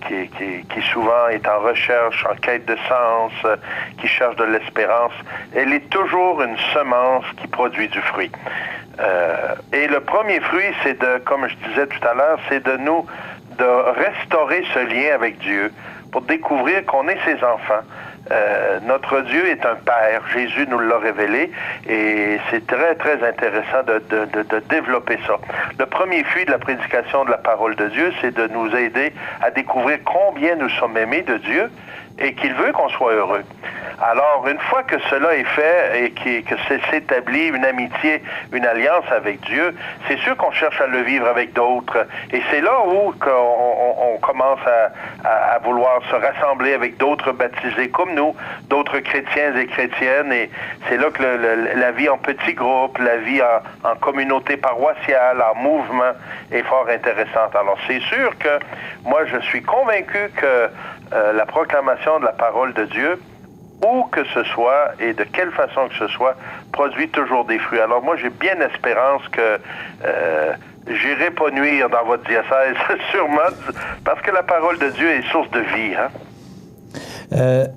qui souvent est en recherche, en quête de sens, qui cherche de l'espérance, elle est toujours une semence qui produit du fruit. Et le premier fruit, c'est comme je disais tout à l'heure, c'est de restaurer ce lien avec Dieu pour découvrir qu'on est ses enfants. Notre Dieu est un Père. Jésus nous l'a révélé et c'est très, très intéressant de développer ça. Le premier fruit de la prédication de la parole de Dieu, c'est de nous aider à découvrir combien nous sommes aimés de Dieu et qu'il veut qu'on soit heureux. Alors, une fois que cela est fait et que s'établit une amitié, une alliance avec Dieu, c'est sûr qu'on cherche à le vivre avec d'autres. Et c'est là où on commence à vouloir se rassembler avec d'autres baptisés comme nous, d'autres chrétiens et chrétiennes. Et c'est là que la vie en petits groupes, la vie en communauté paroissiale, en mouvement est fort intéressante. Alors, c'est sûr que moi, je suis convaincu que la proclamation de la parole de Dieu, où que ce soit et de quelle façon que ce soit, produit toujours des fruits. Alors moi, j'ai bien espérance que j'irai pas nuire dans votre diocèse, sûrement, parce que la parole de Dieu est source de vie.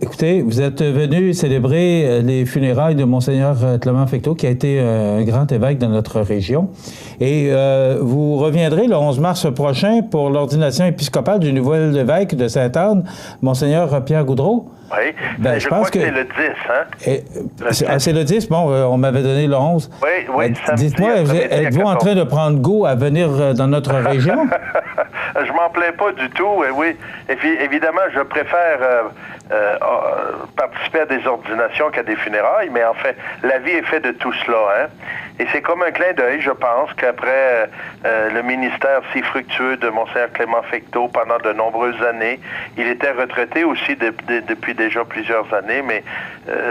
Écoutez, vous êtes venu célébrer les funérailles de Monseigneur Clément Fecteau, qui a été un grand évêque de notre région. Et vous reviendrez le 11 mars prochain pour l'ordination épiscopale du nouvel évêque de Sainte-Anne, Monseigneur Pierre Goudreau. Oui, ben, je pense que c'est le 10, hein? C'est le 10, bon, on m'avait donné le 11. Oui, dites-moi, êtes-vous en train de prendre goût à venir dans notre région? Je m'en plains pas du tout. Oui, et puis, évidemment, je préfère participer à des ordinations qu'à des funérailles, mais en fait, la vie est faite de tout cela. Hein? Et c'est comme un clin d'œil, je pense, qu'après le ministère si fructueux de Monseigneur Clément Fecteau pendant de nombreuses années, il était retraité aussi depuis déjà plusieurs années, mais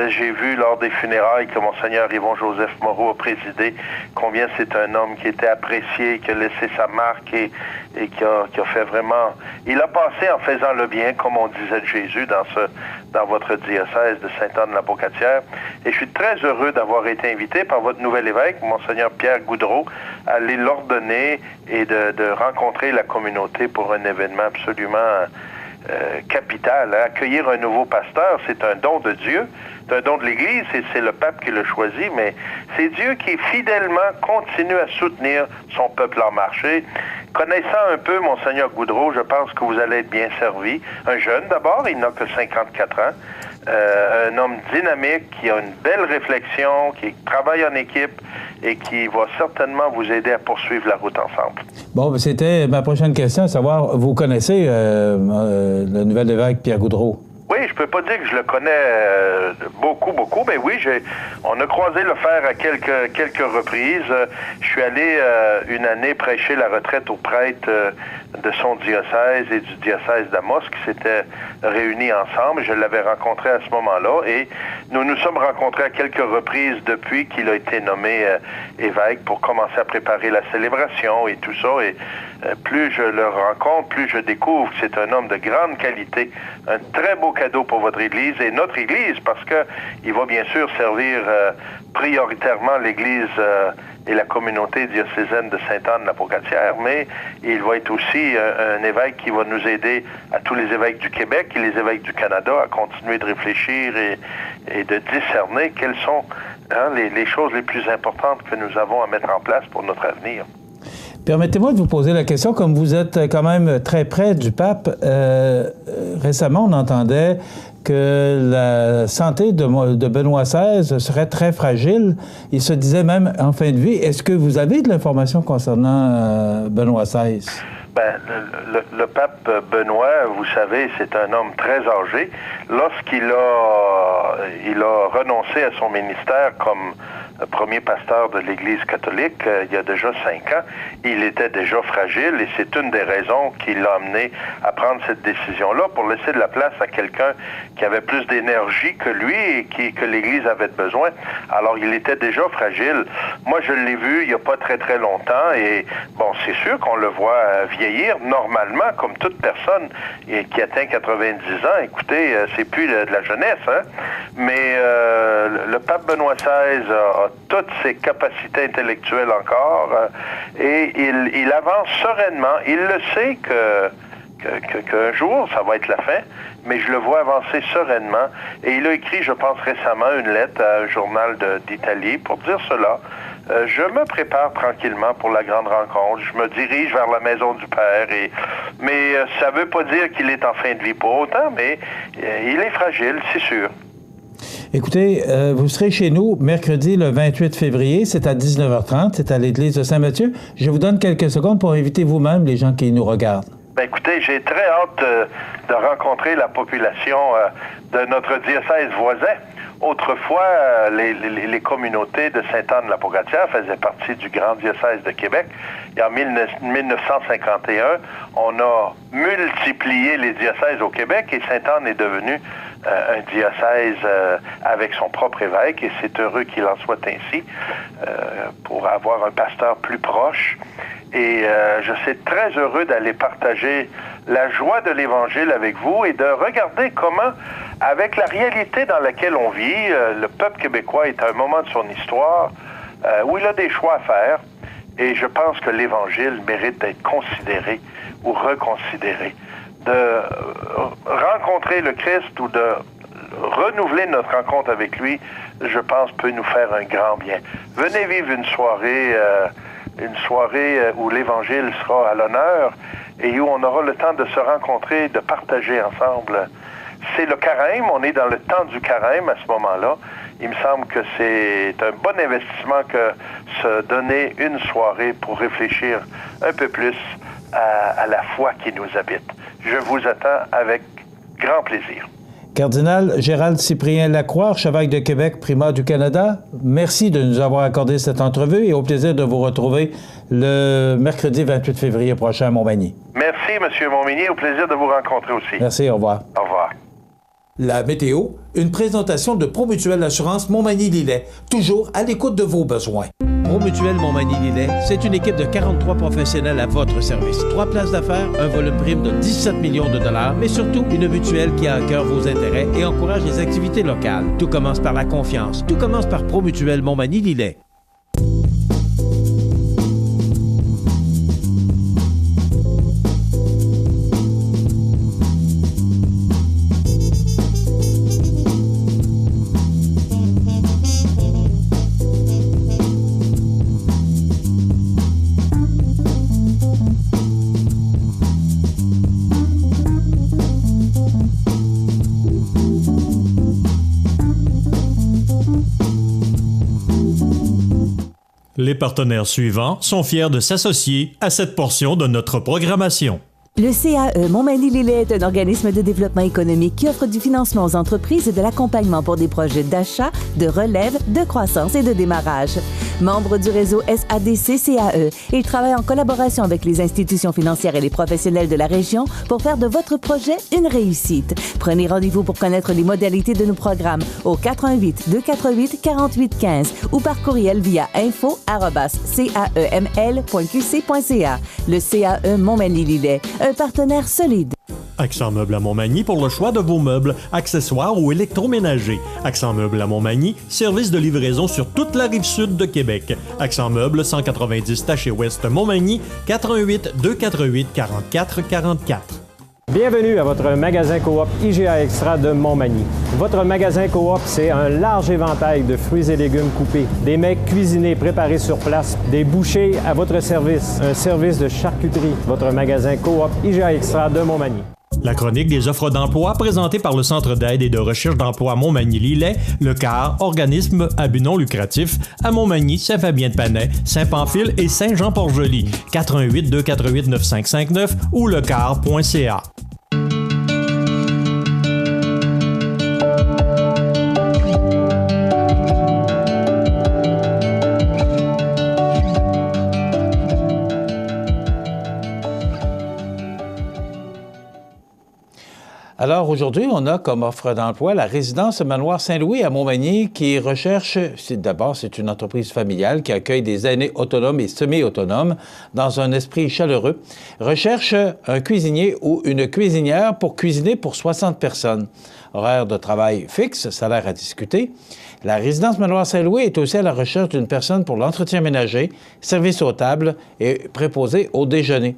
j'ai vu lors des funérailles que Monseigneur Yvon-Joseph Moreau a présidé combien c'est un homme qui était apprécié, qui a laissé sa marque et qui a fait vraiment... Il a passé en faisant le bien, comme on disait de Jésus dans votre diocèse de Sainte-Anne-la-Pocatière. Et je suis très heureux d'avoir été invité par votre nouvel évêque, Monseigneur Pierre Goudreau, à aller l'ordonner et de rencontrer la communauté pour un événement absolument capital. Hein. Accueillir un nouveau pasteur, c'est un don de Dieu, c'est un don de l'Église, et c'est le pape qui le choisit, mais c'est Dieu qui fidèlement continue à soutenir son peuple en marche. Et connaissant un peu Monseigneur Goudreau, je pense que vous allez être bien servi. Un jeune d'abord, il n'a que 54 ans, un homme dynamique, qui a une belle réflexion, qui travaille en équipe et qui va certainement vous aider à poursuivre la route ensemble. Bon, c'était ma prochaine question, à savoir, vous connaissez le nouvel évêque Pierre Goudreau? Oui, je peux pas dire que je le connais beaucoup, mais oui, on a croisé le fer à quelques reprises. Je suis allé une année prêcher la retraite aux prêtres de son diocèse et du diocèse d'Amos qui s'étaient réunis ensemble. Je l'avais rencontré à ce moment-là et nous nous sommes rencontrés à quelques reprises depuis qu'il a été nommé évêque pour commencer à préparer la célébration et tout ça. Et plus je le rencontre, plus je découvre que c'est un homme de grande qualité, un très beau cadeau pour votre Église et notre Église, parce que il va bien sûr servir prioritairement l'Église et la communauté diocésaine de Sainte-Anne-la-Pocatière, mais il va être aussi un évêque qui va nous aider à tous les évêques du Québec et les évêques du Canada à continuer de réfléchir et de discerner quelles sont les choses les plus importantes que nous avons à mettre en place pour notre avenir. Permettez-moi de vous poser la question, comme vous êtes quand même très près du pape, récemment on entendait que la santé de Benoît XVI serait très fragile. Il se disait même en fin de vie. Est-ce que vous avez de l'information concernant Benoît XVI? Ben, le pape Benoît, vous savez, c'est un homme très âgé. Lorsqu'il a renoncé à son ministère comme premier pasteur de l'Église catholique, il y a déjà 5 ans, il était déjà fragile et c'est une des raisons qui l'a amené à prendre cette décision-là pour laisser de la place à quelqu'un qui avait plus d'énergie que lui et que l'Église avait besoin. Alors, il était déjà fragile. Moi, je l'ai vu il n'y a pas très, très longtemps et bon, c'est sûr qu'on le voit vieillir normalement, comme toute personne qui atteint 90 ans. Écoutez, c'est plus de la jeunesse, hein? Mais le pape Benoît XVI a toutes ses capacités intellectuelles encore et il avance sereinement. Il le sait qu'un jour, ça va être la fin, mais je le vois avancer sereinement. Et il a écrit, je pense récemment, une lettre à un journal d'Italie pour dire cela. Je me prépare tranquillement pour la grande rencontre. Je me dirige vers la maison du Père. Mais ça ne veut pas dire qu'il est en fin de vie pour autant, mais il est fragile, c'est sûr. Écoutez, vous serez chez nous mercredi le 28 février, c'est à 19h30, c'est à l'église de Saint-Mathieu. Je vous donne quelques secondes pour inviter vous-même les gens qui nous regardent. Ben écoutez, j'ai très hâte de rencontrer la population de notre diocèse voisin. Autrefois, les communautés de Sainte-Anne-la-Pocatière faisaient partie du grand diocèse de Québec. Et en 1951, on a multiplié les diocèses au Québec et Sainte-Anne est devenue un diocèse avec son propre évêque et c'est heureux qu'il en soit ainsi pour avoir un pasteur plus proche. Et je suis très heureux d'aller partager la joie de l'Évangile avec vous et de regarder comment, avec la réalité dans laquelle on vit, le peuple québécois est à un moment de son histoire où il a des choix à faire. Et je pense que l'Évangile mérite d'être considéré ou reconsidéré. De rencontrer le Christ ou de renouveler notre rencontre avec lui, je pense, peut nous faire un grand bien. Venez vivre une soirée où l'Évangile sera à l'honneur et où on aura le temps de se rencontrer, de partager ensemble. C'est le carême, on est dans le temps du carême à ce moment-là. Il me semble que c'est un bon investissement que se donner une soirée pour réfléchir un peu plus à la foi qui nous habite. Je vous attends avec grand plaisir. Cardinal Gérald Cyprien Lacroix, archevêque de Québec, primat du Canada, merci de nous avoir accordé cette entrevue et au plaisir de vous retrouver le mercredi 28 février prochain à Montmagny. Merci, M. Montmigny. Au plaisir de vous rencontrer aussi. Merci, au revoir. Au revoir. La météo, une présentation de Promutuelle Assurance Montmagny-Lillet, toujours à l'écoute de vos besoins. Promutuelle Montmagny-Lillet, c'est une équipe de 43 professionnels à votre service. 3 places d'affaires, un volume prime de 17 millions de dollars, mais surtout une mutuelle qui a à cœur vos intérêts et encourage les activités locales. Tout commence par la confiance. Tout commence par Promutuelle Montmagny-Lillet. Les partenaires suivants sont fiers de s'associer à cette portion de notre programmation. Le CAE Montmagny-Lillet est un organisme de développement économique qui offre du financement aux entreprises et de l'accompagnement pour des projets d'achat, de relève, de croissance et de démarrage. Membre du réseau SADC-CAE, il travaille en collaboration avec les institutions financières et les professionnels de la région pour faire de votre projet une réussite. Prenez rendez-vous pour connaître les modalités de nos programmes au 418-248-4815 ou par courriel via info@caeml.qc.ca. Le CAE Montmagny-Lillet, un partenaire solide. Accent Meubles à Montmagny pour le choix de vos meubles, accessoires ou électroménagers. Accent Meubles à Montmagny, service de livraison sur toute la rive sud de Québec. Accent Meubles, 190 Taché-Ouest Montmagny, 418-248-4444. Bienvenue à votre magasin Coop IGA Extra de Montmagny. Votre magasin Coop, c'est un large éventail de fruits et légumes coupés, des mets cuisinés préparés sur place, des bouchées à votre service, un service de charcuterie. Votre magasin Coop IGA Extra de Montmagny. La chronique des offres d'emploi présentée par le Centre d'aide et de recherche d'emploi Montmagny-Lillet, le CAR, organisme à but non lucratif, à Montmagny, Saint-Fabien-de-Panay, Saint-Pamphile et Saint-Jean-Port-Joli. 418-248-9559 ou lecar.ca. Alors aujourd'hui, on a comme offre d'emploi la résidence Manoir Saint-Louis à Montmagny qui recherche, d'abord c'est une entreprise familiale qui accueille des aînés autonomes et semi-autonomes dans un esprit chaleureux, recherche un cuisinier ou une cuisinière pour cuisiner pour 60 personnes. Horaire de travail fixe, salaire à discuter. La résidence Manoir Saint-Louis est aussi à la recherche d'une personne pour l'entretien ménager, service aux tables et préposé au déjeuner.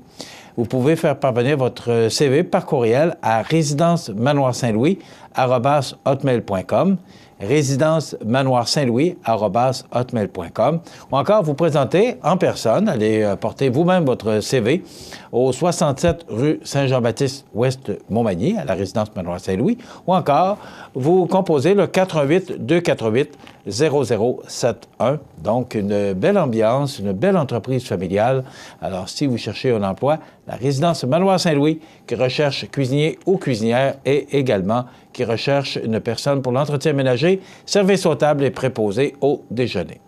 Vous pouvez faire parvenir votre CV par courriel à résidence-manoir-saint-louis@hotmail.com, résidence-manoir-saint-louis@hotmail.com, ou encore vous présenter en personne, allez porter vous-même votre CV au 67 rue Saint-Jean-Baptiste-Ouest Montmagny, à la résidence Manoir Saint-Louis, ou encore vous composez le 418-248-0071. Donc, une belle ambiance, une belle entreprise familiale. Alors, si vous cherchez un emploi, la résidence Manoir Saint-Louis qui recherche cuisinier ou cuisinière et également qui recherche une personne pour l'entretien ménager, service aux tables et préposé au déjeuner.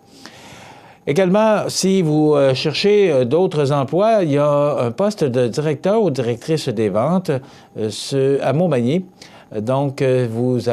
Également, si vous cherchez d'autres emplois, il y a un poste de directeur ou directrice des ventes à Montmagny. Donc, vous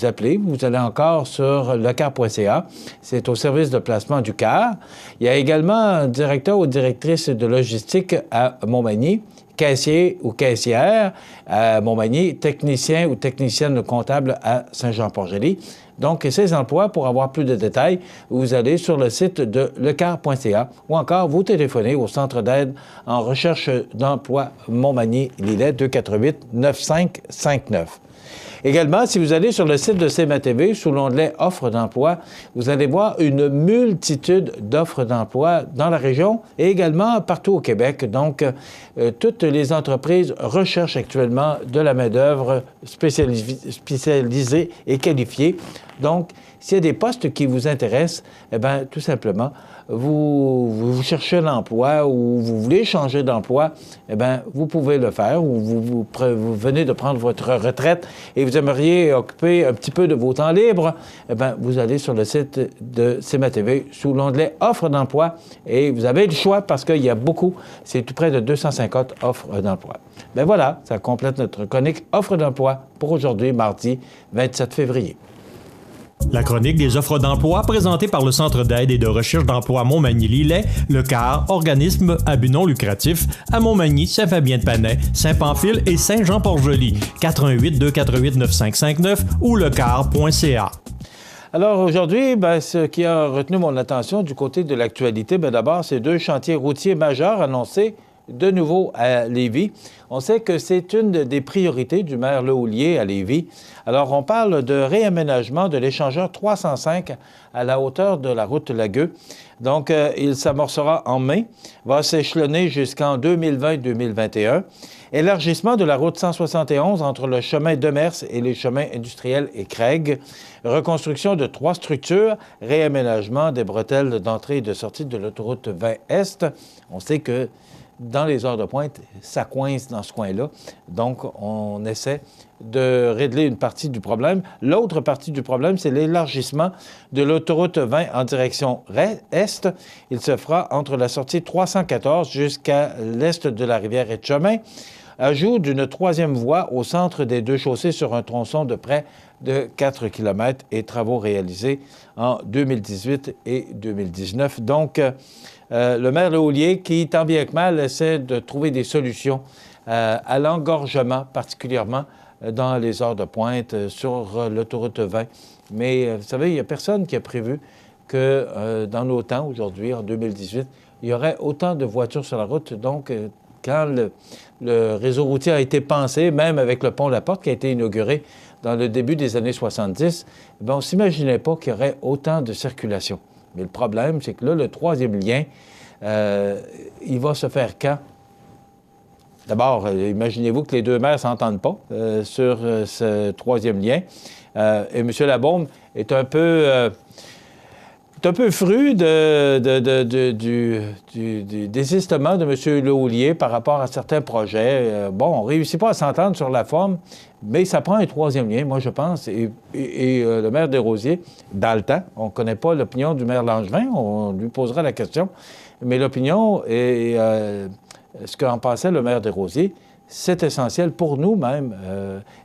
appelez, vous allez encore sur lecar.ca. C'est au service de placement du CAR. Il y a également un directeur ou directrice de logistique à Montmagny, caissier ou caissière à Montmagny, technicien ou technicienne comptable à Saint-Jean-Port-Joli. Donc, ces emplois, pour avoir plus de détails, vous allez sur le site de lecar.ca ou encore vous téléphonez au Centre d'aide en recherche d'emploi Montmagny-Lillet 248-9559. Également, si vous allez sur le site de CMA-TV, sous l'onglet « Offres d'emploi », vous allez voir une multitude d'offres d'emploi dans la région et également partout au Québec. Donc, toutes les entreprises recherchent actuellement de la main-d'œuvre spécialisée et qualifiée. Donc, s'il y a des postes qui vous intéressent, eh bien, tout simplement, vous cherchez un emploi ou vous voulez changer d'emploi, eh bien, vous pouvez le faire ou vous venez de prendre votre retraite et vous aimeriez occuper un petit peu de vos temps libres, eh bien, vous allez sur le site de CMA-TV sous l'onglet « Offres d'emploi » et vous avez le choix parce qu'il y a beaucoup, c'est tout près de 250 offres d'emploi. Bien voilà, ça complète notre chronique « Offres d'emploi » pour aujourd'hui, mardi 27 février. La chronique des offres d'emploi présentée par le Centre d'aide et de recherche d'emploi Montmagny-Lillet, le CAR, organisme à but non lucratif, à Montmagny, Saint-Fabien-de-Panay, Saint-Pamphile et Saint-Jean-Port-Joli. 418-248-9559 ou lecar.ca. Alors aujourd'hui, ce qui a retenu mon attention du côté de l'actualité, d'abord, c'est 2 chantiers routiers majeurs annoncés de nouveau à Lévis. On sait que c'est une des priorités du maire Lehoulier à Lévis. Alors, on parle de réaménagement de l'échangeur 305 à la hauteur de la route Lagueux. Donc, il s'amorcera en mai, va s'échelonner jusqu'en 2020-2021. Élargissement de la route 171 entre le chemin Demers et les chemins industriels et Craig. Reconstruction de 3 structures. Réaménagement des bretelles d'entrée et de sortie de l'autoroute 20 Est. On sait que dans les heures de pointe, ça coince dans ce coin-là. Donc, on essaie de régler une partie du problème. L'autre partie du problème, c'est l'élargissement de l'autoroute 20 en direction est. Il se fera entre la sortie 314 jusqu'à l'est de la rivière Etchemin. Ajout d'une 3e voie au centre des 2 chaussées sur un tronçon de près de 4 km et travaux réalisés en 2018 et 2019. Donc, le maire Lehoulier, qui, tant bien que mal, essaie de trouver des solutions à l'engorgement, particulièrement dans les heures de pointe sur l'autoroute 20. Mais, vous savez, il n'y a personne qui a prévu que dans nos temps, aujourd'hui, en 2018, il y aurait autant de voitures sur la route. Donc, quand le réseau routier a été pensé, même avec le pont La Porte qui a été inauguré dans le début des années 70, on ne s'imaginait pas qu'il y aurait autant de circulation. Mais le problème, c'est que là, le 3e lien, il va se faire quand? D'abord, imaginez-vous que les 2 maires ne s'entendent pas sur ce 3e lien. Et M. Labaume est un peu fru du désistement de M. Lehoulier par rapport à certains projets. On ne réussit pas à s'entendre sur la forme, mais ça prend un 3e lien, moi, je pense. Et le maire Desrosiers, dans le temps, on ne connaît pas l'opinion du maire Langevin, on lui posera la question, mais l'opinion et ce qu'en pensait le maire Desrosiers, c'est essentiel pour nous même.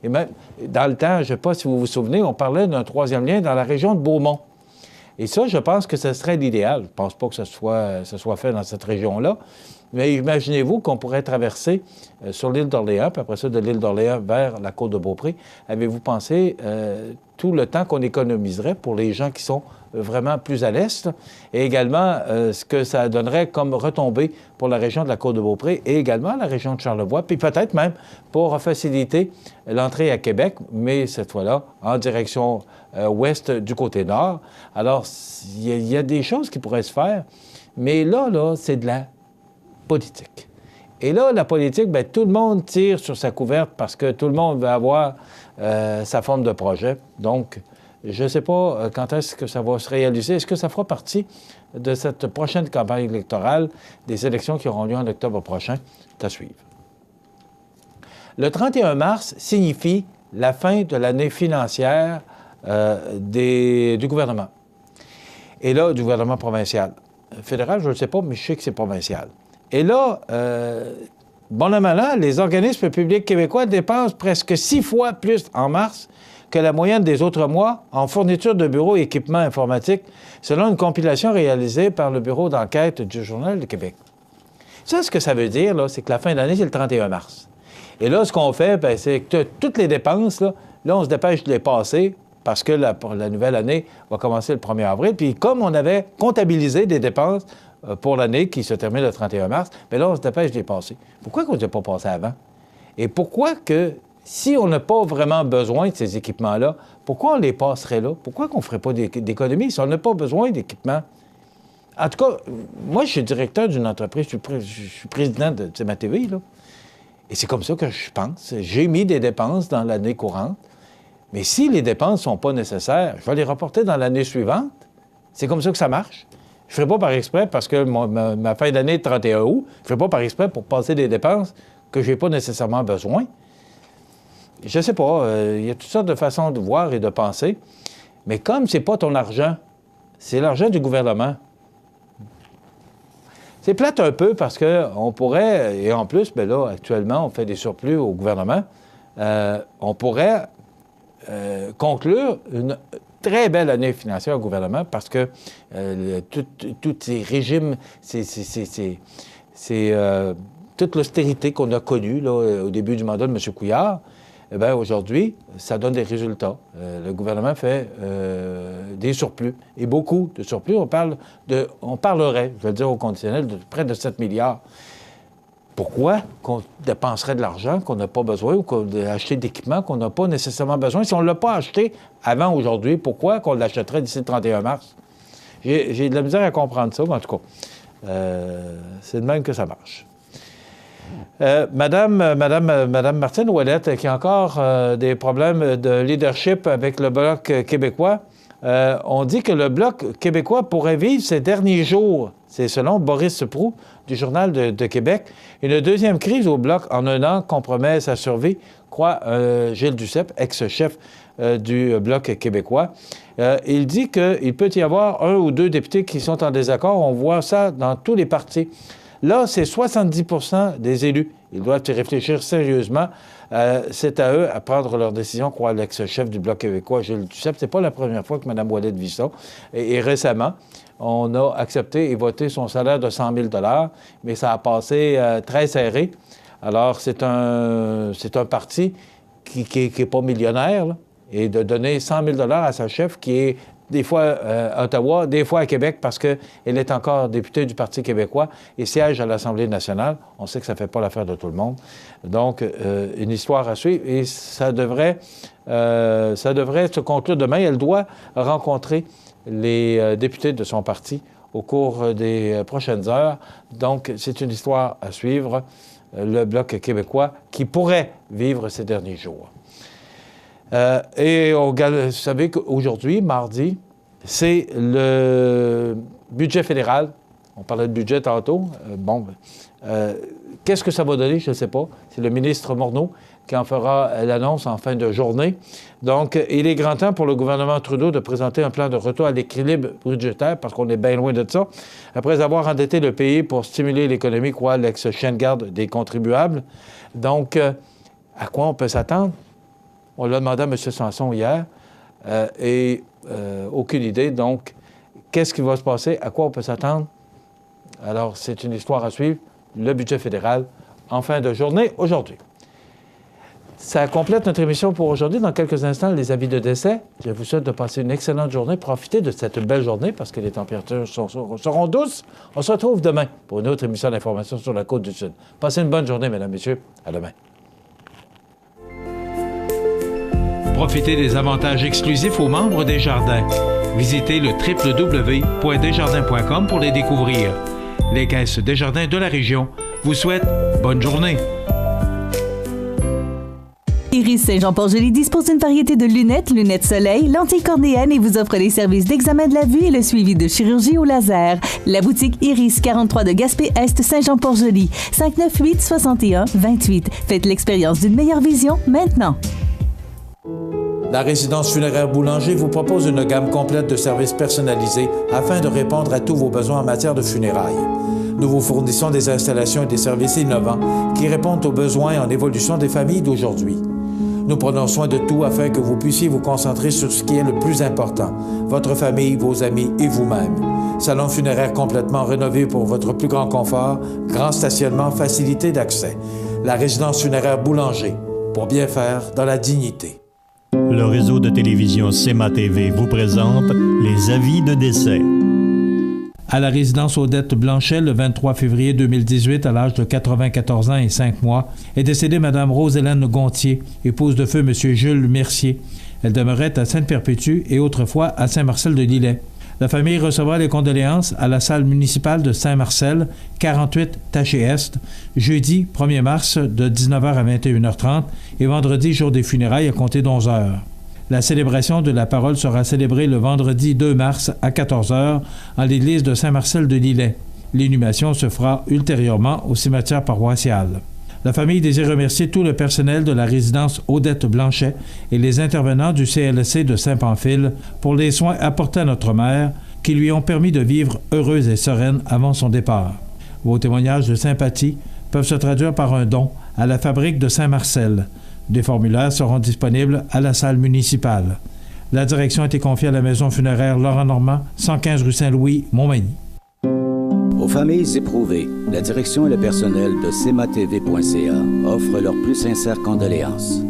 Et même, dans le temps, je ne sais pas si vous vous souvenez, on parlait d'un 3e lien dans la région de Beaumont. Et ça, je pense que ce serait l'idéal. Je ne pense pas que ce soit fait dans cette région-là. Mais imaginez-vous qu'on pourrait traverser sur l'île d'Orléans, puis après ça, de l'île d'Orléans vers la côte de Beaupré. Avez-vous pensé tout le temps qu'on économiserait pour les gens qui sont vraiment plus à l'est, et également ce que ça donnerait comme retombée pour la région de la côte de Beaupré et également la région de Charlevoix, puis peut-être même pour faciliter l'entrée à Québec, mais cette fois-là en direction ouest du côté nord. Alors, il y a des choses qui pourraient se faire, mais là, c'est de la politique. Et là, la politique, bien, tout le monde tire sur sa couverte parce que tout le monde veut avoir sa forme de projet. Donc, je ne sais pas quand est-ce que ça va se réaliser. Est-ce que ça fera partie de cette prochaine campagne électorale, des élections qui auront lieu en octobre prochain? C'est à suivre. Le 31 mars signifie la fin de l'année financière du gouvernement. Et là, du gouvernement provincial. Fédéral, je ne le sais pas, mais je sais que c'est provincial. Et là, bon an, mal an, les organismes publics québécois dépensent presque 6 fois plus en mars que la moyenne des autres mois en fourniture de bureaux et équipements informatiques, selon une compilation réalisée par le bureau d'enquête du Journal de Québec. Ça, ce que ça veut dire, là, c'est que la fin de l'année, c'est le 31 mars. Et là, ce qu'on fait, bien, c'est que toutes les dépenses, là, on se dépêche de les passer parce que la nouvelle année va commencer le 1er avril. Puis comme on avait comptabilisé des dépenses pour l'année qui se termine le 31 mars, bien là, on se dépêche de les passer. Pourquoi qu'on ne les a pas passés avant? Et pourquoi que, si on n'a pas vraiment besoin de ces équipements-là, pourquoi on les passerait là? Pourquoi qu'on ne ferait pas d'économies si on n'a pas besoin d'équipements? En tout cas, moi, je suis directeur d'une entreprise, je suis président de CMA-TV, là. Et c'est comme ça que je pense. J'ai mis des dépenses dans l'année courante. Mais si les dépenses ne sont pas nécessaires, je vais les reporter dans l'année suivante. C'est comme ça que ça marche. Je ne ferai pas par exprès parce que ma fin d'année est 31 août. Je ne ferai pas par exprès pour passer des dépenses que je n'ai pas nécessairement besoin. Je ne sais pas. Il y a toutes sortes de façons de voir et de penser. Mais comme ce n'est pas ton argent, c'est l'argent du gouvernement. C'est plate un peu parce qu'on pourrait, et en plus, bien là, actuellement, on fait des surplus au gouvernement, on pourrait conclure une très belle année financière au gouvernement parce que tous ces régimes, toute l'austérité qu'on a connue là, au début du mandat de M. Couillard, eh bien, aujourd'hui, ça donne des résultats. Le gouvernement fait des surplus, et beaucoup de surplus. On parlerait, je vais le dire au conditionnel, de près de 7 milliards. Pourquoi qu'on dépenserait de l'argent qu'on n'a pas besoin ou qu'on acheter d'équipements qu'on n'a pas nécessairement besoin? Si on ne l'a pas acheté avant aujourd'hui, pourquoi qu'on l'achèterait d'ici le 31 mars? J'ai de la misère à comprendre ça, mais en tout cas, c'est de même que ça marche. Madame Martine Ouellette, qui a encore des problèmes de leadership avec le Bloc québécois, on dit que le Bloc québécois pourrait vivre ses derniers jours. C'est selon Boris Proulx du Journal de Québec. Une deuxième crise au Bloc en un an compromet sa survie, croit Gilles Duceppe, ex-chef du Bloc québécois. Il dit qu'il peut y avoir 1 ou 2 députés qui sont en désaccord. On voit ça dans tous les partis. Là, c'est 70 % des élus. Ils doivent y réfléchir sérieusement. C'est à eux à prendre leurs décisions, croit l'ex-chef du Bloc québécois, Gilles Duceppe. C'est pas la première fois que Mme Ouellette vit ça. Et récemment, on a accepté et voté son salaire de 100 000 $, mais ça a passé très serré. Alors, c'est un parti qui n'est pas millionnaire, là, et de donner 100 000 $ à sa chef qui est des fois à Ottawa, des fois à Québec, parce qu'elle est encore députée du Parti québécois et siège à l'Assemblée nationale. On sait que ça ne fait pas l'affaire de tout le monde. Donc, une histoire à suivre. Et ça devrait se conclure demain. Elle doit rencontrer les députés de son parti au cours des prochaines heures. Donc, c'est une histoire à suivre. Le Bloc québécois qui pourrait vivre ces derniers jours. Et vous savez qu'aujourd'hui, mardi, c'est le budget fédéral. On parlait de budget tantôt. Qu'est-ce que ça va donner? Je ne sais pas. C'est le ministre Morneau qui en fera l'annonce en fin de journée. Donc, il est grand temps pour le gouvernement Trudeau de présenter un plan de retour à l'équilibre budgétaire, parce qu'on est bien loin de ça, après avoir endetté le pays pour stimuler l'économie, croit l'ex-chien de garde des contribuables. Donc, à quoi on peut s'attendre? On l'a demandé à M. Sanson hier, et aucune idée. Donc, qu'est-ce qui va se passer? À quoi on peut s'attendre? Alors, c'est une histoire à suivre. Le budget fédéral en fin de journée aujourd'hui. Ça complète notre émission pour aujourd'hui. Dans quelques instants, les avis de décès. Je vous souhaite de passer une excellente journée. Profitez de cette belle journée parce que les températures seront douces. On se retrouve demain pour une autre émission d'information sur la Côte-du-Sud. Passez une bonne journée, mesdames, messieurs. À demain. Profitez des avantages exclusifs aux membres des Jardins. Visitez le www.desjardins.com pour les découvrir. Les caisses Desjardins de la région vous souhaitent bonne journée. Iris Saint-Jean-Port-Joli dispose d'une variété de lunettes soleil, lentilles cornéennes et vous offre les services d'examen de la vue et le suivi de chirurgie au laser. La boutique Iris 43 de Gaspé-Est Saint-Jean-Port-Joli, 598-61-28. Faites l'expérience d'une meilleure vision maintenant. La résidence funéraire Boulanger vous propose une gamme complète de services personnalisés afin de répondre à tous vos besoins en matière de funérailles. Nous vous fournissons des installations et des services innovants qui répondent aux besoins en évolution des familles d'aujourd'hui. Nous prenons soin de tout afin que vous puissiez vous concentrer sur ce qui est le plus important, votre famille, vos amis et vous-même. Salon funéraire complètement rénové pour votre plus grand confort, grand stationnement, facilité d'accès. La résidence funéraire Boulanger, pour bien faire dans la dignité. Le réseau de télévision CEMA TV vous présente les avis de décès. À la résidence Odette Blanchet, le 23 février 2018, à l'âge de 94 ans et 5 mois, est décédée Mme Rose-Hélène Gontier, épouse de feu M. Jules Mercier. Elle demeurait à Sainte-Perpétue et autrefois à Saint-Marcel-de-Lillet. La famille recevra les condoléances à la salle municipale de Saint-Marcel, 48 Taché-Est, jeudi 1er mars de 19h à 21h30 et vendredi, jour des funérailles, à compter d'11h. La célébration de la parole sera célébrée le vendredi 2 mars à 14h en l'église de Saint-Marcel-de-Lillet. L'inhumation se fera ultérieurement au cimetière paroissial. La famille désire remercier tout le personnel de la résidence Odette Blanchet et les intervenants du CLSC de Saint-Pamphile pour les soins apportés à notre mère qui lui ont permis de vivre heureuse et sereine avant son départ. Vos témoignages de sympathie peuvent se traduire par un don à la fabrique de Saint-Marcel. Des formulaires seront disponibles à la salle municipale. La direction a été confiée à la maison funéraire Laurent Normand, 115 rue Saint-Louis, Montmagny. Aux familles éprouvées, la direction et le personnel de CEMATV.ca offrent leurs plus sincères condoléances.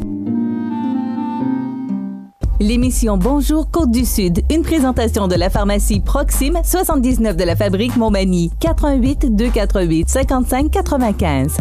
L'émission Bonjour Côte-du-Sud, une présentation de la pharmacie Proxime, 79 de la fabrique Montmagny, 88 248 55 95.